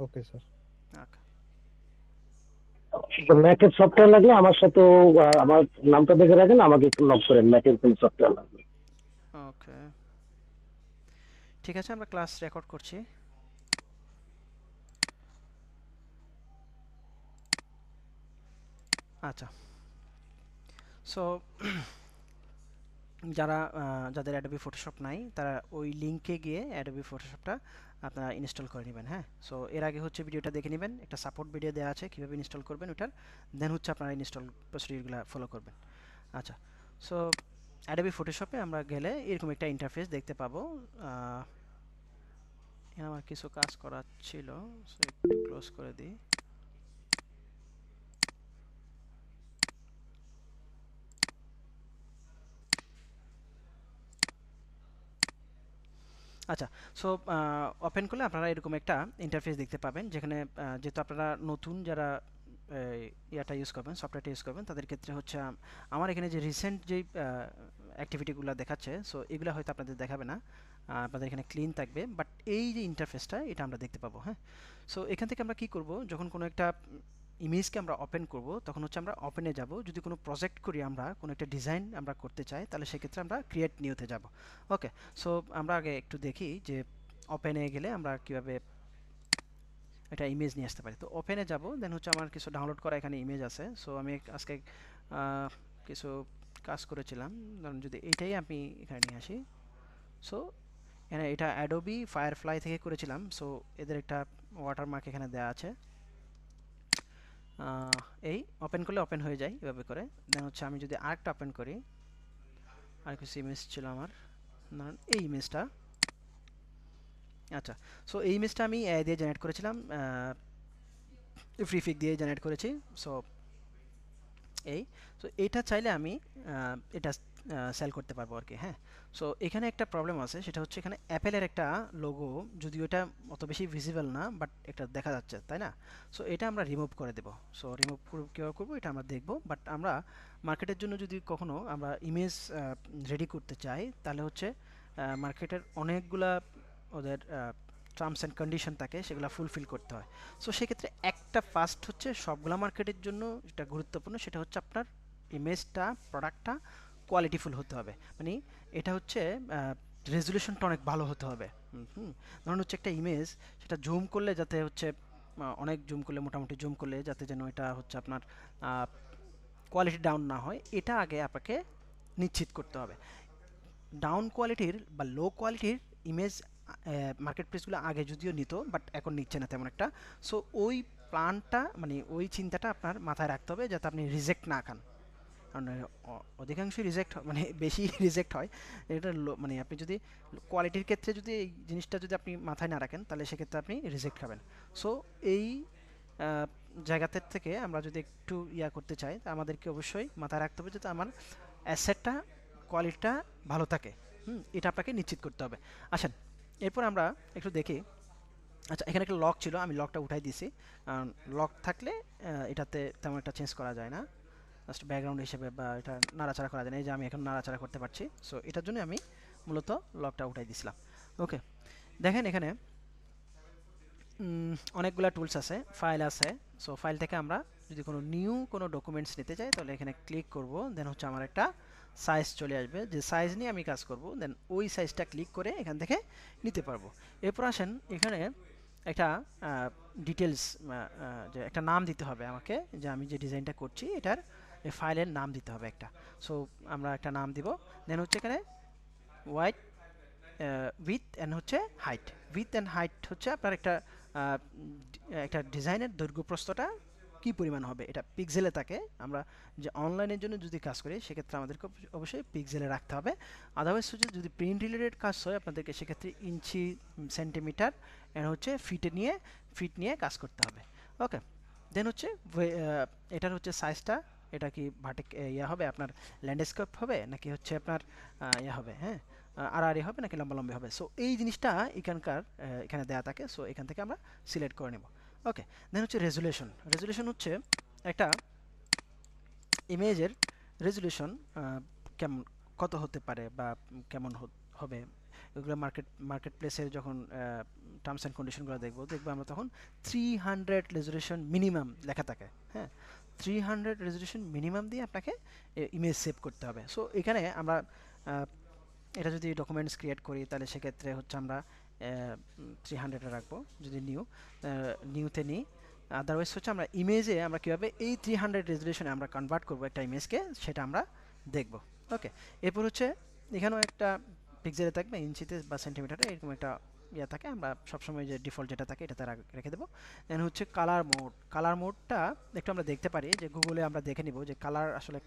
Okay sir. ওকে। ম্যাকের software লাগলে আমার সাথে আমার নামটা দেখে রাখেন, আমাকে একটু নক করেন, ম্যাকের কোন সফটওয়্যার লাগবে। ওকে, ঠিক আছে, আমরা ক্লাস রেকর্ড করছি। আচ্ছা, সো যারা যাদের অ্যাডোবি ফটোশপ নাই তারা ওই লিঙ্কে গিয়ে অ্যাডোবি ফটোশপটা আপনারা ইনস্টল করে নেবেন। হ্যাঁ, সো এর আগে হচ্ছে ভিডিওটা দেখে নেবেন, একটা সাপোর্ট ভিডিও দেওয়া আছে কীভাবে ইনস্টল করবেন ওটার, দেন হচ্ছে আপনারা ইনস্টল প্রসিডিউরগুলো ফলো করবেন। আচ্ছা, সো অ্যাডোবি ফটোশপে আমরা গেলে এরকম একটা ইন্টারফেস দেখতে পাবো। এখানে আমার কিছু কাজ করা ছিল, সো একটু ক্লোজ করে দিই। আচ্ছা, সো ওপেন করলে আপনারা এরকম একটা ইন্টারফেস দেখতে পাবেন, যেখানে যেহেতু আপনারা নতুন যারা ইয়াটা ইউজ করবেন, সফটওয়্যারটা ইউজ করবেন, তাদের ক্ষেত্রে হচ্ছে আমার এখানে যে রিসেন্ট যেই অ্যাক্টিভিটিগুলো দেখাচ্ছে, সো এগুলো হয়তো আপনাদের দেখাবে না, আপনাদের এখানে ক্লিন থাকবে, বাট এই যে ইন্টারফেসটা এটা আমরা দেখতে পাবো। হ্যাঁ, সো এখান থেকে আমরা কি করব, যখন কোনো একটা ইমেজকে আমরা ওপেন করব তখন হচ্ছে আমরা ওপেনে যাব, যদি কোনো প্রজেক্ট করি, আমরা কোনো একটা ডিজাইন আমরা করতে চাই, তাহলে সেক্ষেত্রে আমরা ক্রিয়েট নিউতে যাব। ওকে, সো আমরা আগে একটু দেখি যে ওপেনে গেলে আমরা কিভাবে একটা ইমেজ নিয়ে আসতে পারি। তো ওপেনে যাব, দেন হচ্ছে আমার কিছু ডাউনলোড করা এখানে ইমেজ আছে। সো আমি আজকে কিছু কাজ করেছিলাম, ধরুন যদি এটাই আমি এখানে নিয়ে আসি। সো এখানে এটা অ্যাডোবি ফায়ারফ্লাই থেকে করেছিলাম, সো এদের একটা ওয়াটারমার্ক এখানে দেওয়া আছে। এই ওপেন করলে ওপেন হয়ে যায় এভাবে করে। দেন হচ্ছে আমি যদি আরেকটা ওপেন করি, আর কিছু ইমেজ ছিল আমার, ধরুন এই ইমেজটা। আচ্ছা, সো এই ইমেজটা আমি এআই দিয়ে জেনারেট করেছিলাম, ফ্রি পিক দিয়ে জেনারেট করেছি। সো এই, সো এটা চাইলে আমি এটা সেল করতে পারবো আর কি। হ্যাঁ, সো এখানে একটা প্রবলেম আছে, সেটা হচ্ছে এখানে অ্যাপেলের একটা লোগো, যদিও এটা অত বেশি ভিজিবল না, বাট এটা দেখা যাচ্ছে, তাই না? সো এটা আমরা রিমুভ করে দেবো। সো রিমুভ কীভাবে করবো এটা আমরা দেখবো, বাট আমরা মার্কেটের জন্য যদি কখনো আমরা ইমেজ রেডি করতে চাই, তাহলে হচ্ছে মার্কেটের অনেকগুলা ওদের টার্মস অ্যান্ড কন্ডিশন থাকে, সেগুলো ফুলফিল করতে হয়। সো সেক্ষেত্রে একটা ফার্স্ট হচ্ছে সবগুলা মার্কেটের জন্য যেটা গুরুত্বপূর্ণ, সেটা হচ্ছে আপনার ইমেজটা, প্রোডাক্টটা কোয়ালিটিফুল হতে হবে। মানে এটা হচ্ছে রেজুলেশনটা অনেক ভালো হতে হবে। হুম, ধরুন হচ্ছে একটা ইমেজ, সেটা জুম করলে যাতে হচ্ছে অনেক জুম করলে, মোটামুটি জুম করলে যাতে যেন এটা হচ্ছে আপনার কোয়ালিটি ডাউন না হয়, এটা আগে আপনাকে নিশ্চিত করতে হবে। ডাউন কোয়ালিটির বা লো কোয়ালিটির ইমেজ মার্কেট প্লেসগুলো আগে যদিও নিত, বাট এখন নিচ্ছে না তেমন একটা। সো ওই প্ল্যানটা, মানে ওই চিন্তাটা আপনার মাথায় রাখতে হবে, যাতে আপনি রিজেক্ট না খান। কারণ অধিকাংশই রিজেক্ট, মানে বেশি রিজেক্ট হয় এটা। মানে আপনি যদি কোয়ালিটির ক্ষেত্রে যদি এই জিনিসটা যদি আপনি মাথায় না রাখেন, তাহলে সেক্ষেত্রে আপনি রিজেক্ট খাবেন। সো এই জায়গাতে থেকে আমরা যদি একটু ইয়া করতে চাই, তা আমাদেরকে অবশ্যই মাথায় রাখতে হবে যাতে আমার অ্যাসেটটা, কোয়ালিটিটা ভালো থাকে। এটা আপনাকে নিশ্চিত করতে হবে। আসেন, এরপর আমরা একটু দেখি। আচ্ছা, এখানে একটা লক ছিল, আমি লকটা উঠাই দিছি। লক থাকলে এটাতে তেমন একটা চেঞ্জ করা যায় না, জাস্ট ব্যাকগ্রাউন্ড হিসেবে, বা এটা নাড়াচাড়া করা যায় না। এই যে আমি এখন নাড়াচাড়া করতে পারছি, সো এটার জন্য আমি মূলত লকটা উঠাই দিছিলাম। ওকে, দেখেন এখানে অনেকগুলা টুলস আছে, ফাইল আছে। সো ফাইল থেকে আমরা যদি কোনো নিউ কোনো ডকুমেন্টস নিতে চাই, তাহলে এখানে ক্লিক করব, দেন হচ্ছে আমার একটা সাইজ চলে আসবে, যে সাইজ নিয়ে আমি কাজ করব, দেন ওই সাইজটা ক্লিক করে এখান থেকে নিতে পারবো। এরপর আসেন, এখানে একটা ডিটেলস, যে একটা নাম দিতে হবে আমাকে, যে আমি যে ডিজাইনটা করছি এটার ফাইলের নাম দিতে হবে একটা। সো আমরা একটা নাম দিব, দেন হচ্ছে এখানে হোয়াইট উইথ অ্যান্ড হচ্ছে হাইট। উইথ অ্যান্ড হাইট হচ্ছে আপনার একটা একটা ডিজাইনের দৈর্ঘ্য প্রস্থটা কী পরিমাণ হবে, এটা পিক্সেলে থাকে। আমরা যে অনলাইনের জন্য যদি কাজ করি, সেক্ষেত্রে আমাদেরকে অবশ্যই পিক্সেলে রাখতে হবে। আদারওয়াইজ হচ্ছে যদি প্রিন্ট রিলেটেড কাজ হয়, আপনাদেরকে সেক্ষেত্রে ইঞ্চি, সেন্টিমিটার অ্যান্ড হচ্ছে ফিট নিয়ে কাজ করতে হবে। ওকে, দেন হচ্ছে এটার হচ্ছে সাইজটা, এটা কি ভার্টিক ইয়া হবে আপনার, ল্যান্ডস্কেপ হবে নাকি হচ্ছে আপনার ইয়া হবে, হ্যাঁ, আড়াআড়ি হবে নাকি লম্বালম্বি হবে। সো এই জিনিসটা এখানকার এখানে দেওয়া থাকে, সো এখান থেকে আমরা সিলেক্ট করে নেব। ওকে, দেন হচ্ছে রেজুলেশন। রেজুলেশন হচ্ছে একটা ইমেজের রেজুলেশন কেমন, কত হতে পারে বা কেমন হবে, ওগুলো মার্কেট প্লেসের যখন টার্মস অ্যান্ড কন্ডিশনগুলো দেখবো আমরা তখন 300 রেজলিউশন মিনিমাম লেখা থাকে, হ্যাঁ। 300 রেজলিউশন মিনিমাম দিয়ে আপনাকে ইমেজ সেভ করতে হবে। সো এখানে আমরা এটা যদি ডকুমেন্টস ক্রিয়েট করি তাহলে সেক্ষেত্রে হচ্ছে আমরা 300 রাখবো যদি নিউতে নিই। আদারওয়াইজ হচ্ছে আমরা ইমেজে আমরা কীভাবে এই 300 রেজলিউশনে আমরা কনভার্ট করবো একটা ইমেজকে, সেটা আমরা দেখব। ওকে, এরপর হচ্ছে এখানেও একটা পিক্সেলে থাকবে ইঞ্চিতে বা সেন্টিমিটারে, এরকম একটা ইয়ে থাকে, আমরা সবসময় যে ডিফল্ট যেটা থাকে এটাতে রেখে দেবো। দেন হচ্ছে কালার মোডটা একটু আমরা দেখতে পারি যে গুগলে আমরা দেখে নিব যে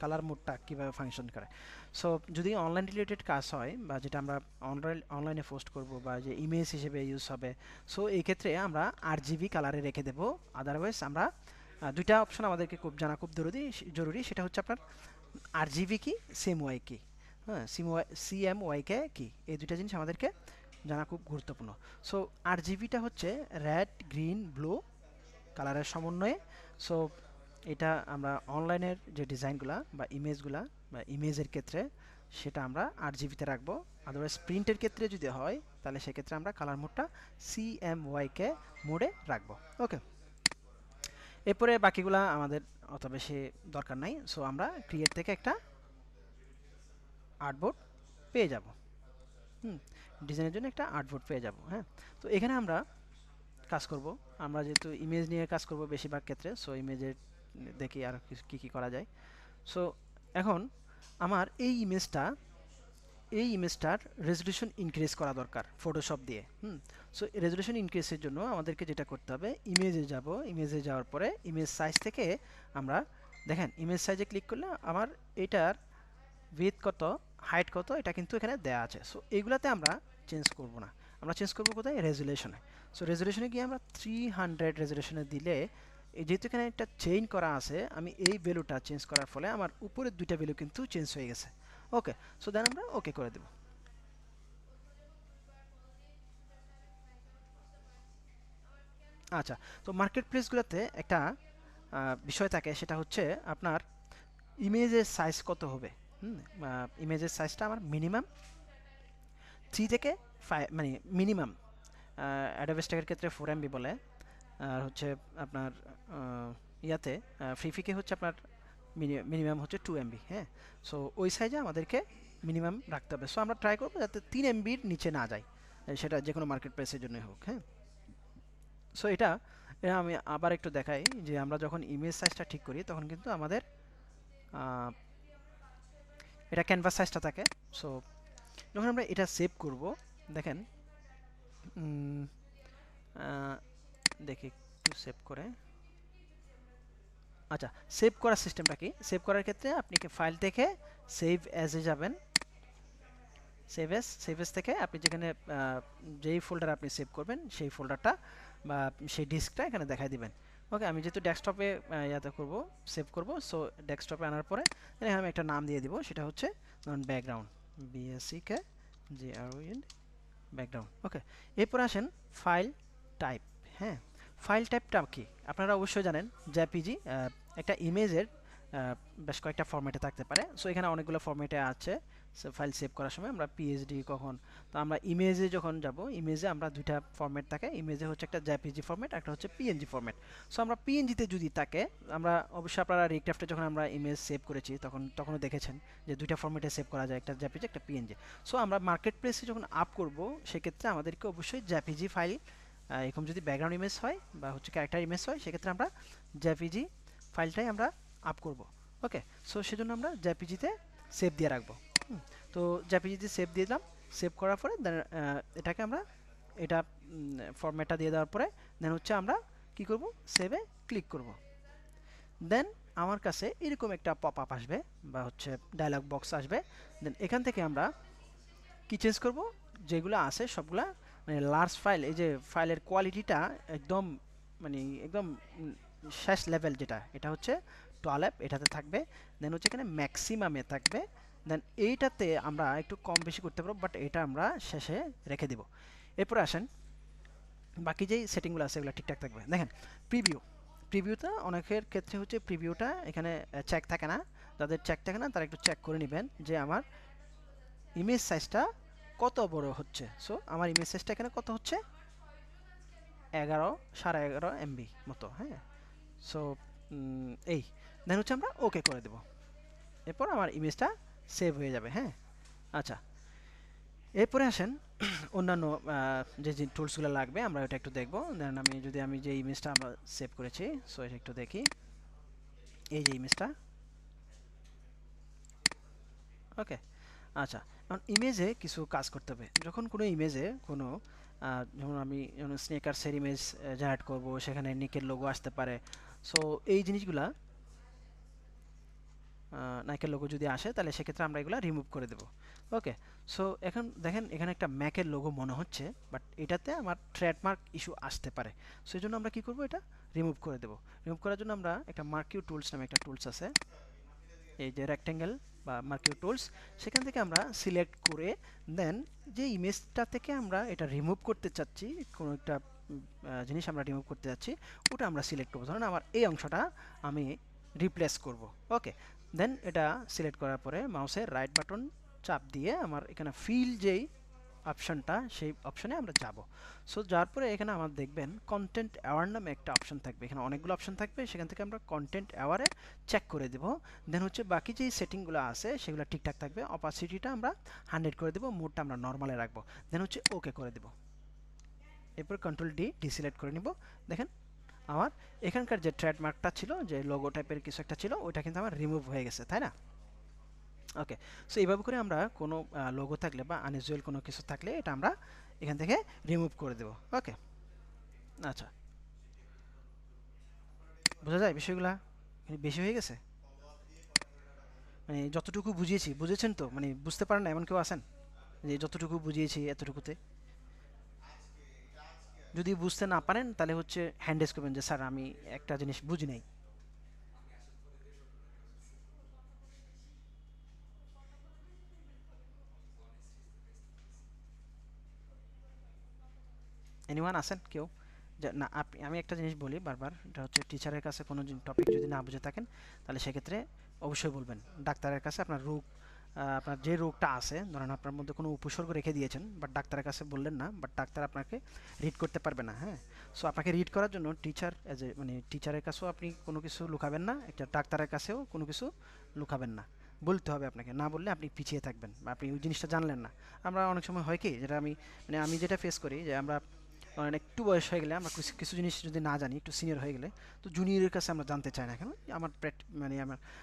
কালার মোডটা কীভাবে ফাংশন করে। সো যদি অনলাইন রিলেটেড কাজ হয় বা যেটা আমরা অনলাইনে পোস্ট করব বা যে ইমেজ হিসেবে ইউজ হবে, সো এই ক্ষেত্রে আমরা RGB কালারে রেখে দেবো। আদারওয়াইজ আমরা দুইটা অপশন আমাদেরকে খুব জরুরি, সেটা হচ্ছে আপনার RGB কি, CMYK কি, হ্যাঁ, CMYK কি, এই দুইটা জিনিস আমাদেরকে জানা খুব গুরুত্বপূর্ণ। সো RGBটা হচ্ছে রেড গ্রিন ব্লু কালারের সমন্বয়ে। সো এটা আমরা অনলাইনের যে ডিজাইনগুলা বা ইমেজের ক্ষেত্রে সেটা আমরা RGBতে রাখবো। আদারওয়াইজ প্রিন্টের ক্ষেত্রে যদি হয় তাহলে সেক্ষেত্রে আমরা কালার মোডটা CMYK মোডে রাখবো। ওকে, এরপরে বাকিগুলা আমাদের অত বেশি দরকার নাই। সো আমরা ক্রিয়েট থেকে একটা আর্টবোর্ড পেয়ে যাব, ডিজাইনের জন্য একটা আর্টবোর্ড পেয়ে যাব। হ্যাঁ, তো এখানে আমরা কাজ করব, আমরা যেহেতু ইমেজ নিয়ে কাজ করব বেশিরভাগ ক্ষেত্রে, সো ইমেজের দেখি আর কি করা যায়। সো এখন আমার এই ইমেজটার রেজলিউশন ইনক্রিজ করা দরকার ফটোশপ দিয়ে। সো রেজলিউশন ইনক্রিজের জন্য আমাদেরকে যেটা করতে হবে, ইমেজে যাওয়ার পরে ইমেজ সাইজ থেকে আমরা দেখেন ইমেজ সাইজে ক্লিক করলে আমার এটার উইথ কত, হাইট কত, এটা কিন্তু এখানে দেয়া আছে। সো এইগুলাতে আমরা চেঞ্জ করব না, আমরা চেঞ্জ করব কোথায়, রেজুলেশনে। সো রেজুলেশনে গিয়ে আমরা 300 রেজুলেশনে দিলে যেহেতু এখানে একটা চেইন করা আছে, আমি এই ভ্যালুটা চেঞ্জ করার ফলে আমার উপরের দুইটা ভ্যালু কিন্তু চেঞ্জ হয়ে গেছে। ওকে, সো দেন আমরা ওকে করে দেব। আচ্ছা, তো মার্কেট প্লেসগুলোতে একটা বিষয় থাকে, সেটা হচ্ছে আপনার ইমেজের সাইজ কত হবে। ইমেজের সাইজটা আমার মিনিমাম 3 থেকে 5, মানে মিনিমাম অ্যাডোবে স্টকের ক্ষেত্রে 4 MB বলে, আর হচ্ছে আপনার ইয়াতে ফ্রিফিকে হচ্ছে আপনার মিনিমাম হচ্ছে 2 MB। হ্যাঁ, সো ওই সাইজে আমাদেরকে মিনিমাম রাখতে হবে। সো আমরা ট্রাই করবো যাতে 3 MBর নিচে না যায়, সেটা যে কোনো মার্কেট প্লেসের জন্যই হোক। হ্যাঁ, সো এটা আমি আবার একটু দেখাই যে আমরা যখন ইমেজ সাইজটা ঠিক করি তখন কিন্তু আমাদের এটা ক্যানভাস সাইজটা থাকে। সো যখন আমরা এটা সেভ করব, দেখেন দেখি একটু সেভ করে। আচ্ছা, সেভ করার সিস্টেমটা কি, সেভ করার ক্ষেত্রে আপনি কি ফাইল থেকে সেভ অ্যাজে যাবেন, সেভ এস থেকে আপনি যেখানে যেই ফোল্ডার আপনি সেভ করবেন সেই ফোল্ডারটা বা সেই ডিস্কটা এখানে দেখাই দিবেন। ওকে, আমি যেহেতু ডেস্কটপে ইয়াতে করব, সেভ করব, সো ডেস্কটপে আনার পরে এখানে আমি একটা নাম দিয়ে দিব, সেটা হচ্ছে ধরুন ব্যাকগ্রাউন্ড, BACKGROUND ব্যাকগ্রাউন্ড। ওকে, এরপর আসেন ফাইল টাইপ। হ্যাঁ, ফাইল টাইপটা কি আপনারা অবশ্যই জানেন, জেপিজি একটা ইমেজের বেশ কয়েকটা ফরম্যাটে থাকতে পারে। সো এখানে অনেকগুলো ফরম্যাটে আছে ফাইল সেভ করার সময়। আমরা পিএইচডি কখন, তো আমরা ইমেজে যখন যাব, ইমেজে আমরা দুইটা ফরম্যাট থাকে, ইমেজে হচ্ছে একটা জেপিজি ফরম্যাট, একটা হচ্ছে পিএনজি ফরম্যাট। সো আমরা পিএনজিতে যদি থাকে, আমরা অবশ্যই আপনারা রিক্রাফটে যখন আমরা ইমেজ সেভ করেছি তখনও দেখেছেন যে দুইটা ফরম্যাটে সেভ করা যায়, একটা জেপিজি একটা পিএনজি। সো আমরা মার্কেট প্লেসে যখন আপ করব সেক্ষেত্রে আমাদেরকে অবশ্যই জেপিজি ফাইল, এরকম যদি ব্যাকগ্রাউন্ড ইমেজ হয় বা হচ্ছে ক্যারেক্টার ইমেজ হয়, সেক্ষেত্রে আমরা জেপিজি ফাইলটাই আমরা আপ করব। ওকে, সো সেজন্য আমরা জেপিজিতে সেভ দিয়ে রাখবো। তো জেপিজিতে সেভ দিয়ে দিলাম, সেভ করার পরে দেন এটাকে আমরা এটা ফরম্যাটটা দিয়ে দেওয়ার পরে দেন হচ্ছে আমরা কি করব, সেভে ক্লিক করব। দেন আমার কাছে এরকম একটা পপ আপ আসবে বা হচ্ছে ডায়লগ বক্স আসবে। দেন এখান থেকে আমরা কি চেঞ্জ করব, যেগুলো আছে সবগুলা মানে লার্জ ফাইল, এই যে ফাইলের কোয়ালিটিটা একদম মানে একদম শেষ লেভেল যেটা, এটা হচ্ছে 12, এটাতে থাকবে। দেন হচ্ছে এখানে ম্যাক্সিমামে থাকবে। দেন এইটাতে আমরা একটু কম বেশি করতে পারবো, বাট এটা আমরা শেষে রেখে দিব। এরপর আসেন বাকি যেই সেটিংগুলো আছে এগুলো ঠিকঠাক থাকবে। দেখেন প্রিভিউটা অনেকের ক্ষেত্রে হচ্ছে প্রিভিউটা এখানে চেক থাকে না, যাদের চেক থাকে না তারা একটু চেক করে নেবেন যে আমার ইমেজ সাইজটা কত বড় হচ্ছে। সো আমার ইমেজ সাইজটা এখানে কত হচ্ছে, 11 11.5 MB মতো। হ্যাঁ, সো এই দেন হচ্ছে আমরা ওকে করে দেব, এরপর আমার ইমেজটা সেভ হয়ে যাবে। হ্যাঁ, আচ্ছা, এরপরে আসেন অন্যান্য যে যে টুলসগুলো লাগবে আমরা ওটা একটু দেখব। দেন আমি যে ইমেজটা আমরা সেভ করেছি, সো এটা একটু দেখি। এই যে ইমেজটা, ওকে। আচ্ছা, এখন ইমেজে কিছু কাজ করতে হবে। যখন কোনো ইমেজে কোনো যেমন আমি যেমন স্নেকার্সের ইমেজ জেনারেট করব, সেখানে নিকের লোগো আসতে পারে। সো এই জিনিসগুলা নাইকের লোগো যদি আসে তাহলে সেক্ষেত্রে আমরা এগুলো রিমুভ করে দেব। ওকে, সো এখন দেখেন এখানে একটা ম্যাকের লোগো মনে হচ্ছে, বাট এটাতে আমার ট্রেডমার্ক ইস্যু আসতে পারে। সো এই জন্য আমরা কি করব, এটা রিমুভ করে দেব। রিমুভ করার জন্য আমরা একটা মার্কিউ টুলস নামে একটা টুলস আছে, এই যে রেক্টেঙ্গেল বা মার্কিউ টুলস, সেখান থেকে আমরা সিলেক্ট করে দেন যে ইমেজটা থেকে আমরা এটা রিমুভ করতে চাচ্ছি, কোনো একটা জিনিস আমরা রিমুভ করতে যাচ্ছি, ওটা আমরা সিলেক্ট করবো। ধরুন আমার এই অংশটা আমি রিপ্লেস করব। ওকে, দেন এটা সিলেক্ট করার পরে মাউসের রাইট বাটন চাপ দিয়ে আমার এখানে ফিল যেই অপশনটা, সেই অপশনে আমরা যাব। সো যাওয়ার পরে এখানে আমার দেখবেন কন্টেন্ট অ্যাওয়ার নামে একটা অপশন থাকবে। এখানে অনেকগুলো অপশন থাকবে, সেখান থেকে আমরা কন্টেন্ট অ্যাওয়ারে চেক করে দেব। দেন হচ্ছে বাকি যেই সেটিংগুলো আছে সেগুলো ঠিকঠাক থাকবে। অপাসিটিটা আমরা 100 করে দেব, মোডটা আমরা নর্মালে রাখবো। দেন হচ্ছে ওকে করে দেব। এরপর কন্ট্রোল ডি ডিসিলেক্ট করে নিব। দেখেন আমার এখানকার যে ট্রেডমার্কটা ছিল, যে লোগো টাইপের কিছু একটা ছিল, ওইটা কিন্তু আমার রিমুভ হয়ে গেছে, তাই না? ওকে, সো এইভাবে করে আমরা কোনো লোগো থাকলে বা আনইউজুয়াল কোনো কিছু থাকলে এটা আমরা এখান থেকে রিমুভ করে দেব। ওকে, আচ্ছা, বোঝা যায় বিষয়গুলা বেশি হয়ে গেছে? মানে যতটুকু বুঝিয়েছি বুঝেছেন তো? মানে বুঝতে পারেন না এমন কেউ আছেন যে যতটুকু বুঝিয়েছি এতটুকুতে? যদি বুঝতে না পারেন তাহলে হচ্ছে হ্যান্ড রেজ করবেন যে স্যার আমি একটা জিনিস বুঝি নাই। এনিওয়ান আছেন কেউ? না, আমি একটা জিনিস বলি বারবার, এটা হচ্ছে টিচারের কাছে কোনো টপিক যদি না বুঝে থাকেন তাহলে সেক্ষেত্রে অবশ্যই বলবেন। ডাক্তারের কাছে আপনার রোগ, আপনার যে রোগটা আছে, ধরেন আপনার মধ্যে কোনো উপসর্গ রেখে দিয়েছেন, বাট ডাক্তারের কাছে বললেন না, বাট ডাক্তার আপনাকে রিড করতে পারবে না। হ্যাঁ, সো আপনাকে রিড করার জন্য টিচার এজ এ মানে টিচারের কাছেও আপনি কোনো কিছু লুকাবেন না, একটা ডাক্তারের কাছেও কোনো কিছু লুকাবেন না, বলতে হবে আপনাকে। না বললে আপনি পিছিয়ে থাকবেন বা আপনি ওই জিনিসটা জানলেন না। আমরা অনেক সময় হয় কি, যেটা আমি যেটা ফেস করি, যে আমরা ধরেন একটু বয়স হয়ে গেলে আমরা কিছু কিছু জিনিস যদি না জানি, একটু সিনিয়র হয়ে গেলে, তো জুনিয়রের কাছে আমরা জানতে চাই না কেন, আমার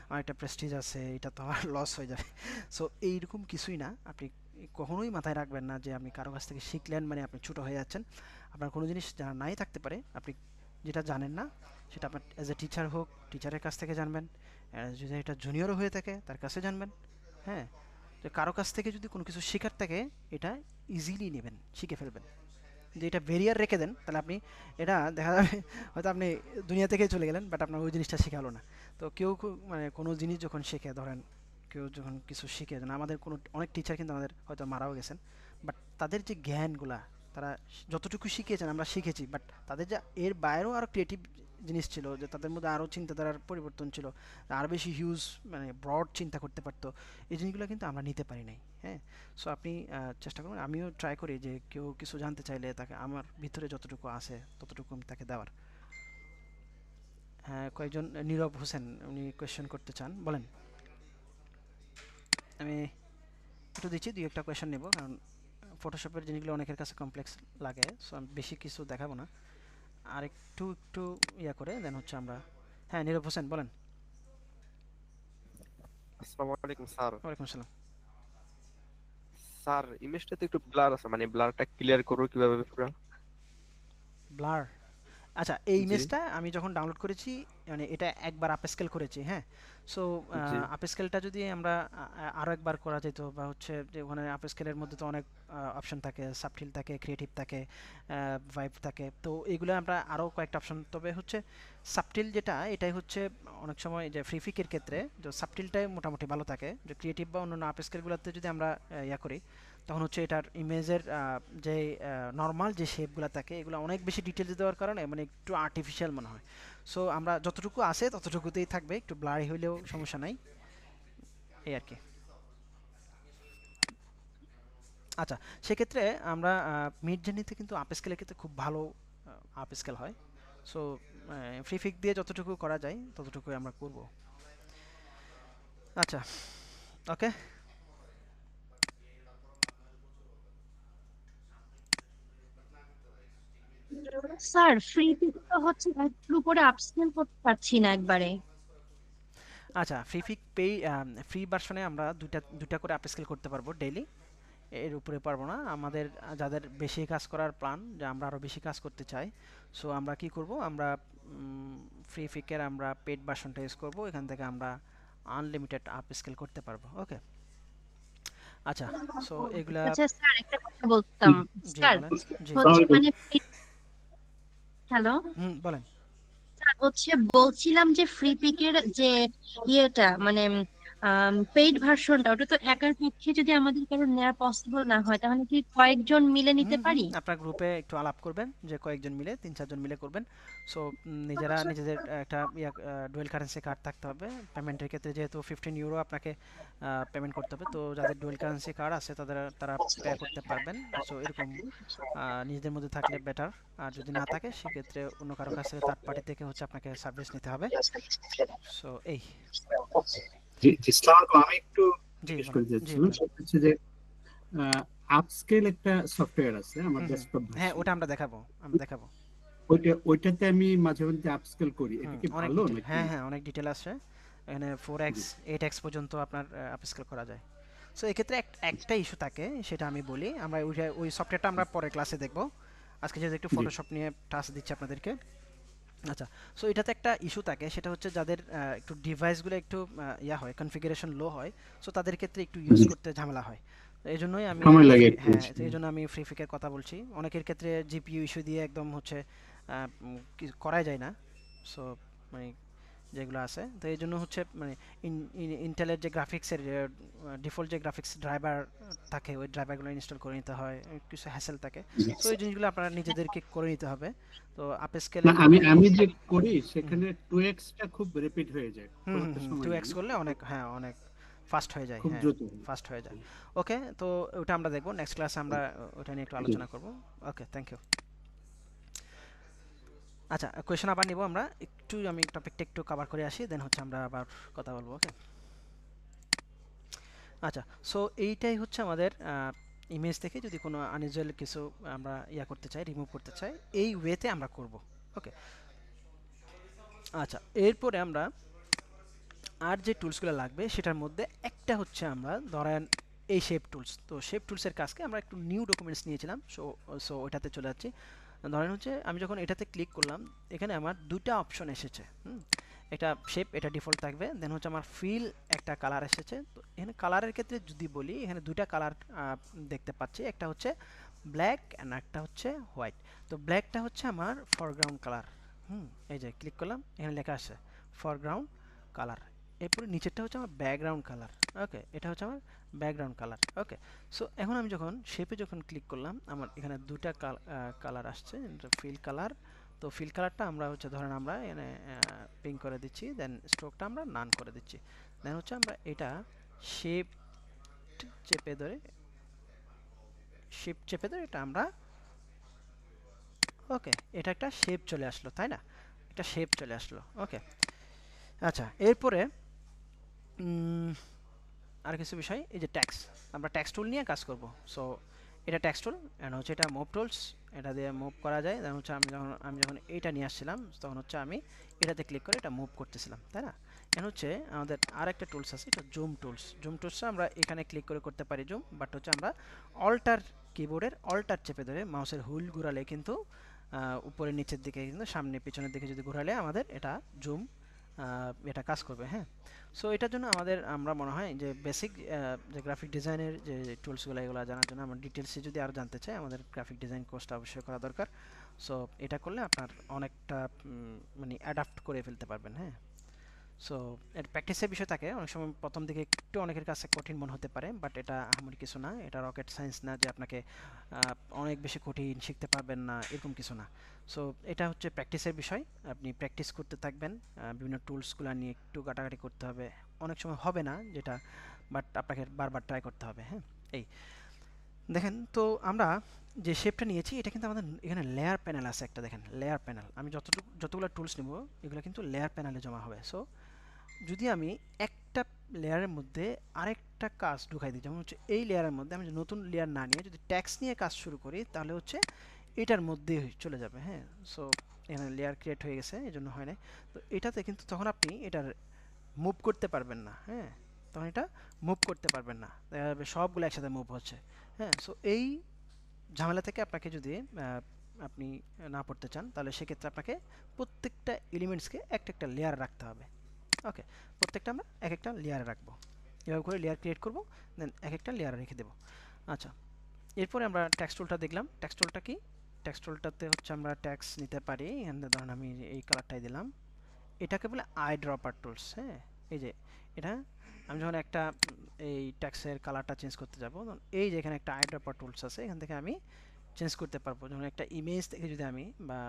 আমার একটা প্রেস্টিজ আছে, এটা তো আমার লস হয়ে যাবে। সো এইরকম কিছুই না, আপনি কখনোই মাথায় রাখবেন না যে আপনি কারো কাছ থেকে শিখলেন মানে আপনি ছোটো হয়ে যাচ্ছেন। আপনার কোনো জিনিস জানা নাই থাকতে পারে, আপনি যেটা জানেন না সেটা আপনার অ্যাজ এ টিচার হোক, টিচারের কাছ থেকে জানবেন। যদি এটা জুনিয়রও হয়ে থাকে তার কাছে জানবেন। হ্যাঁ, তো কারো কাছ থেকে যদি কোনো কিছু শেখার থাকে, এটা ইজিলি নেবেন, শিখে ফেলবেন। যদি এটা ব্যারিয়ার রেখে দেন তাহলে আপনি এটা দেখা যাবে হয়তো আপনি দুনিয়া থেকেই চলে গেলেন, বাট আপনার ওই জিনিসটা শেখা হলো না। তো কেউ মানে কোনো জিনিস যখন শেখে, ধরেন কেউ যখন কিছু শিখে, যেন আমাদের কোনো অনেক টিচার কিন্তু আমাদের হয়তো মারাও গেছেন, বাট তাদের যে জ্ঞানগুলা, তারা যতটুকু শিখিয়েছেন আমরা শিখেছি, বাট তাদের যা এর বাইরেও আরও ক্রিয়েটিভ জিনিস ছিল, যে তাদের মধ্যে আরও চিন্তাধারার পরিবর্তন ছিল, আরও বেশি হিউজ মানে ব্রড চিন্তা করতে পারতো। এই জিনিসগুলো কিন্তু আমরা নিতে পারি নাই। হ্যাঁ, সো আপনি চেষ্টা করুন, আমিও ট্রাই করি যে কেউ কিছু জানতে চাইলে তাকে আমার ভিতরে যতটুকু আছে ততটুকু আমি তাকে দেওয়ার। হ্যাঁ, কয়েকজন নীরব হোসেন উনি কোয়েশ্চেন করতে চান, বলেন। আমি একটু দিচ্ছি, দুই একটা কোয়েশ্চেন নেব, কারণ ফটোশপের জিনিসগুলো অনেকের কাছে কমপ্লেক্স লাগে, সো আমি বেশি কিছু দেখাবো না, আর একটু একটু ইয়া করে দেন হচ্ছে আমরা। হ্যাঁ, নীরব হোসেন বলেন। আসসালামু আলাইকুম স্যার। ওয়ালাইকুম আসসালাম। স্যার ইমেজটা তো একটু ব্লার আছে, মানে ব্লারটা ক্লিয়ার করবো কিভাবে পুরো? ব্লার, আচ্ছা, এই জি ইমেজটা আমি যখন ডাউনলোড করেছি, মানে এটা একবার আপস্কেল করেছি। হ্যাঁ, সো জি আপস্কেলটা যদি আমরা আরও একবার করা যেত, বা হচ্ছে যে ওখানে আপস্কেলের মধ্যে তো অনেক অপশন থাকে, সাবটিল থাকে, ক্রিয়েটিভ থাকে, ভাইব থাকে, তো এগুলো আমরা আরও কয়েকটা অপশন, তবে হচ্ছে সাবটিল যেটা, এটাই হচ্ছে অনেক সময় যে ফ্রি ফিকের ক্ষেত্রে যে সাবটিলটাই মোটামুটি ভালো থাকে। যে ক্রিয়েটিভ বা অন্যান্য আপস্কেলগুলোতে যদি আমরা ইয়া করি, তখন হচ্ছে এটার ইমেজের যে নর্মাল যে শেপগুলো থাকে এগুলো অনেক বেশি ডিটেলস দেওয়ার কারণে মানে একটু আর্টিফিশিয়াল মনে হয়। সো আমরা যতটুকু আছে ততটুকুতেই থাকবে, একটু ব্লারি হইলেও সমস্যা নাই, এই আর কি। আচ্ছা, সেক্ষেত্রে আমরা মিড জার্নিতে কিন্তু আপ স্কেলের ক্ষেত্রে খুব ভালো আপ স্কেল হয়। সো ফ্রি ফিক দিয়ে যতটুকু করা যায় ততটুকুই আমরা করব। আচ্ছা, ওকে। স্যার ফ্রি তো হচ্ছে একটু উপরে আপস্কেল করতে পারছি না একবারে। আচ্ছা, ফ্রি ফিক পে ফ্রি ভার্সনে আমরা দুইটা দুইটা করে আপ স্কেল করতে পারবো ডেইলি। এর উপরে পারবো না। আমাদের যাদের বেশি কাজ করার প্ল্যান, যে আমরা আরো বেশি কাজ করতে চাই, সো আমরা কি করব, আমরা ফ্রি ফিকের আমরা পেড ভার্সনটা ইউজ করব। এখান থেকে আমরা আনলিমিটেড আপ স্কেল করতে পারবো। ওকে। আচ্ছা, সো এগুলা। আচ্ছা স্যার একটা কথা বলতাম জি স্যার, বলেন। জি হচ্ছে মানে হ্যালো বলেন। স্যার, হচ্ছে বলছিলাম যে ফ্রি পিকের যে ইয়েটা মানে পেইড ভার্সনটা, ওটা তো একার পক্ষে যদি আমাদের কারো নেওয়া পসিবল না হয়, তাহলে কি কয়েকজন মিলে নিতে পারি? আপনার গ্রুপে একটু আলাপ করবেন, যে কয়েকজন মিলে 3-4 জন মিলে করবেন। সো নিজেরা নিজেদের একটা ডুয়েল কারেন্সি কার্ড থাকতে হবে। পেমেন্টের ক্ষেত্রে যেহেতু 15 ইউরো আপনাকে পেমেন্ট করতে হবে, তো যাদের ডুয়েল কারেন্সি কার্ড আছে তারা পে করতে পারবেন। সো এরকম নিজেদের মধ্যে থাকলে বেটার। আর যদি না থাকে সেক্ষেত্রে অন্য কারো কাছ থেকে থার্ড পার্টি থেকে হচ্ছে আপনাকে সার্ভিস নিতে হবে। সো এই। জি জি, আসসালামু আলাইকুম। আমি একটু জি জিজ্ঞেস বলেন। করে জি যাচ্ছিলাম, বলেন। সেটা হচ্ছে যে আপস্কেল একটা সফটওয়্যার আছে আমার হুম হুম ডেস্কটপ হ্যাঁ, ভার্সন। ওটা আমরা দেখাবো। ওইটাতে আমি মাঝে মধ্যে আপস্কেল করি, এটা কি অনেক ভালো ডিটেল, নাকি? হ্যাঁ হ্যাঁ, অনেক ডিটেল আছে এখানে। 4x জি 8x পর্যন্ত আপনার আপস্কেল করা যায়। সো এক্ষেত্রে একটা ইস্যু থাকে, সেটা আমি বলি। আমরা ওই সফটওয়্যারটা আমরা পরে ক্লাসে দেখব। আজকে যেহেতু একটু জি ফটোশপ নিয়ে টাস্ক দিচ্ছি আপনাদেরকে। আচ্ছা, সো এটাতে একটা ইস্যু থাকে, সেটা হচ্ছে যাদের একটু ডিভাইসগুলো একটু হয়, কনফিগারেশন লো হয়, সো তাদের ক্ষেত্রে একটু ইউজ জি, করতে ঝামেলা হয়। তো এই জন্যই আমি সময় লাগে একটু হ্যাঁ, বেশি। তো এই জন্য আমি ফ্রি ফিকের কথা বলছি। অনেকের ক্ষেত্রে জিপিইউ ইস্যু দিয়ে একদম হচ্ছে করাই যায় না। সো মানে যেগুলো আছে, তো এই জন্য হচ্ছে মানে ইন্টেলের যে গ্রাফিক্সের ডিফল্ট যে গ্রাফিক্স ড্রাইভার থাকে, ওই ড্রাইভারগুলো ইনস্টল করে নিতে হয়, কিছু হ্যাসেল থাকে। জি। সো এই জিনিসগুলো আপনারা নিজেদেরকে করে নিতে হবে। তো আপ না, স্কেলের আমি ক্ষেত্রে আমি যে করি সেখানে 2x টা খুব রেপিড হয়ে যায়, খুব একটা টু সময় এক্স লাগে, করলে অনেক, হ্যাঁ অনেক ফাস্ট হয়ে যায়, খুব হ্যাঁ দ্রুত হয়। ফাস্ট হয়ে যায়। ওকে, তো ওটা আমরা দেখবো নেক্সট ক্লাসে, আমরা ওটা নিয়ে একটু জি আলোচনা করব। ওকে, থ্যাংক ইউ। আচ্ছা, কোয়েশন আবার নিব আমরা একটু। আমি টপিকটা একটু কভার করে আসি, দেন হচ্ছে আমরা আবার কথা বলবো। ওকে। আচ্ছা, সো এইটাই হচ্ছে আমাদের ইমেজ থেকে যদি কোনো আনইউজুয়াল কিছু আমরা করতে চাই, রিমুভ করতে চাই, এই ওয়েতে আমরা করব। ওকে। আচ্ছা, এরপরে আমরা আর যে টুলসগুলো লাগবে সেটার মধ্যে একটা হচ্ছে, আমরা ধরেন এই শেপ টুলস। তো শেপ টুলসের কাজকে আমরা একটু নিউ ডকুমেন্টস নিয়েছিলাম। সো সো ওটাতে চলে যাচ্ছি। ধরেন হচ্ছে আমি যখন এটাতে ক্লিক করলাম, এখানে আমার দুইটা অপশন এসেছে। একটা শেপ, এটা ডিফল্ট থাকবে। দেন হচ্ছে আমার ফিল একটা কালার এসেছে। তো এখানে কালারের ক্ষেত্রে যদি বলি, এখানে দুইটা কালার দেখতে পাচ্ছি। একটা হচ্ছে ব্ল্যাক অ্যান্ড একটা হচ্ছে হোয়াইট। তো ব্ল্যাকটা হচ্ছে আমার ফরগ্রাউন্ড কালার। এই যে ক্লিক করলাম, এখানে লেখা আছে ফরগ্রাউন্ড কালার। এরপরে নিচেরটা হচ্ছে আমার ব্যাকগ্রাউন্ড কালার। ওকে, এটা হচ্ছে আমার ব্যাকগ্রাউন্ড কালার। ওকে, সো এখন আমি যখন শেপে যখন ক্লিক করলাম, আমার এখানে দুটা কালার আসছে, ফিল কালার। তো ফিল কালারটা আমরা হচ্ছে ধরেন আমরা এখানে পিঙ্ক করে দিচ্ছি, দেন স্ট্রোকটা আমরা নান করে দিচ্ছি। দেন হচ্ছে আমরা এটা শেপ চেপে ধরে এটা আমরা, ওকে, এটা একটা শেপ চলে আসলো, তাই না? একটা শেপ চলে আসলো। ওকে। আচ্ছা, এরপরে আর কিছু বিষয়, এই যে ট্যাক্স, আমরা ট্যাক্স টুল নিয়ে কাজ করব। সো এটা ট্যাক্স টুল, এন্ড হচ্ছে এটা মুভ টুলস, এটা দিয়ে মুভ করা যায়। দেন হচ্ছে আমি যখন এটা নিয়ে আসছিলাম, তখন হচ্ছে আমি এটাতে ক্লিক করে এটা মুভ করতেছিলাম, তাই না? এখন হচ্ছে আমাদের আর একটা টুলস আছে, এটা জুম টুলস। জুম টুলসটা আমরা এখানে ক্লিক করে করতে পারি জুম, বাট হচ্ছে আমরা অল্টার, কিবোর্ডের অল্টার চেপে ধরে মাউসের হুইল ঘোরালে কিন্তু উপরে নিচের দিকে, কিন্তু সামনে পিছনের দিকে যদি ঘোরালে আমাদের এটা জুম এটা কাজ করবে। হ্যাঁ, সো এটার জন্য আমরা মনে হয় যে বেসিক যে গ্রাফিক ডিজাইনের যে টুলসগুলো, এগুলো জানার জন্য আমরা ডিটেলসে যদি আরও জানতে চাই, আমাদের গ্রাফিক ডিজাইন কোর্সটা অবশ্যই করা দরকার। সো এটা করলে আপনার অনেকটা মানে অ্যাডাপ্ট করে ফেলতে পারবেন। হ্যাঁ, সো এর প্র্যাকটিসের বিষয় থাকে, অনেক সময় প্রথম দিকে একটু অনেকের কাছে কঠিন মনে হতে পারে, বাট এটা আহামরি কিছু না। এটা রকেট সায়েন্স না যে আপনাকে অনেক বেশি কঠিন, শিখতে পারবেন না, এরকম কিছু না। সো এটা হচ্ছে প্র্যাকটিসের বিষয়। আপনি প্র্যাকটিস করতে থাকবেন, বিভিন্ন টুলসগুলো নিয়ে একটু ঘাটাঘাটি করতে হবে। অনেক সময় হবে না যেটা, বাট আপনাকে বারবার ট্রাই করতে হবে। হ্যাঁ, এই। দেখেন তো আমরা যে শেপটা নিয়েছি এটা কিন্তু আমাদের এখানে লেয়ার প্যানেল আছে একটা, দেখেন লেয়ার প্যানেল। আমি যতগুলো টুলস নেব এগুলো কিন্তু লেয়ার প্যানেলে জমা হবে। সো যদি আমি একটা লেয়ারের মধ্যে আরেকটা কাজ ঢুকাই দিই, যেমন হচ্ছে এই লেয়ারের মধ্যে আমি যদি নতুন লেয়ার না নিয়ে যদি ট্যাক্স নিয়ে কাজ শুরু করি তাহলে হচ্ছে এটার মধ্যে চলে যাবে। হ্যাঁ, সো এখানে লেয়ার ক্রিয়েট হয়ে গেছে, এই জন্য হয় না। তো এটাতে কিন্তু তখন আপনি এটার মুভ করতে পারবেন না। হ্যাঁ, তখন এটা মুভ করতে পারবেন না, দেখা যাবে সবগুলো একসাথে মুভ হচ্ছে। হ্যাঁ, সো এই ঝামেলা থেকে আপনাকে যদি আপনি না পড়তে চান তাহলে সেক্ষেত্রে আপনাকে প্রত্যেকটা এলিমেন্টসকে একটা একটা লেয়ার রাখতে হবে। ওকে, প্রত্যেকটা আমরা এক একটা লেয়ারে রাখবো, এভাবে করে লেয়ার ক্রিয়েট করব, দেন এক একটা লেয়ারে রেখে দেবো। আচ্ছা, এরপরে আমরা ট্যাক্স টুলটা দেখলাম। ট্যাক্স টুলটা কি? ট্যাক্স টুলটাতে হচ্ছে আমরা ট্যাক্স নিতে পারি। এখানে ধরুন আমি এই কালারটাই দিলাম, এটাকে বলে আই ড্রপার টুলস। হ্যাঁ, এই যে এটা আমি যখন একটা এই ট্যাক্সের কালারটা চেঞ্জ করতে যাব, এই যে এখানে একটা আই ড্রপার টুলস আছে, এখান থেকে আমি চেঞ্জ করতে পারবো। যেমন একটা ইমেজ থেকে যদি আমি বা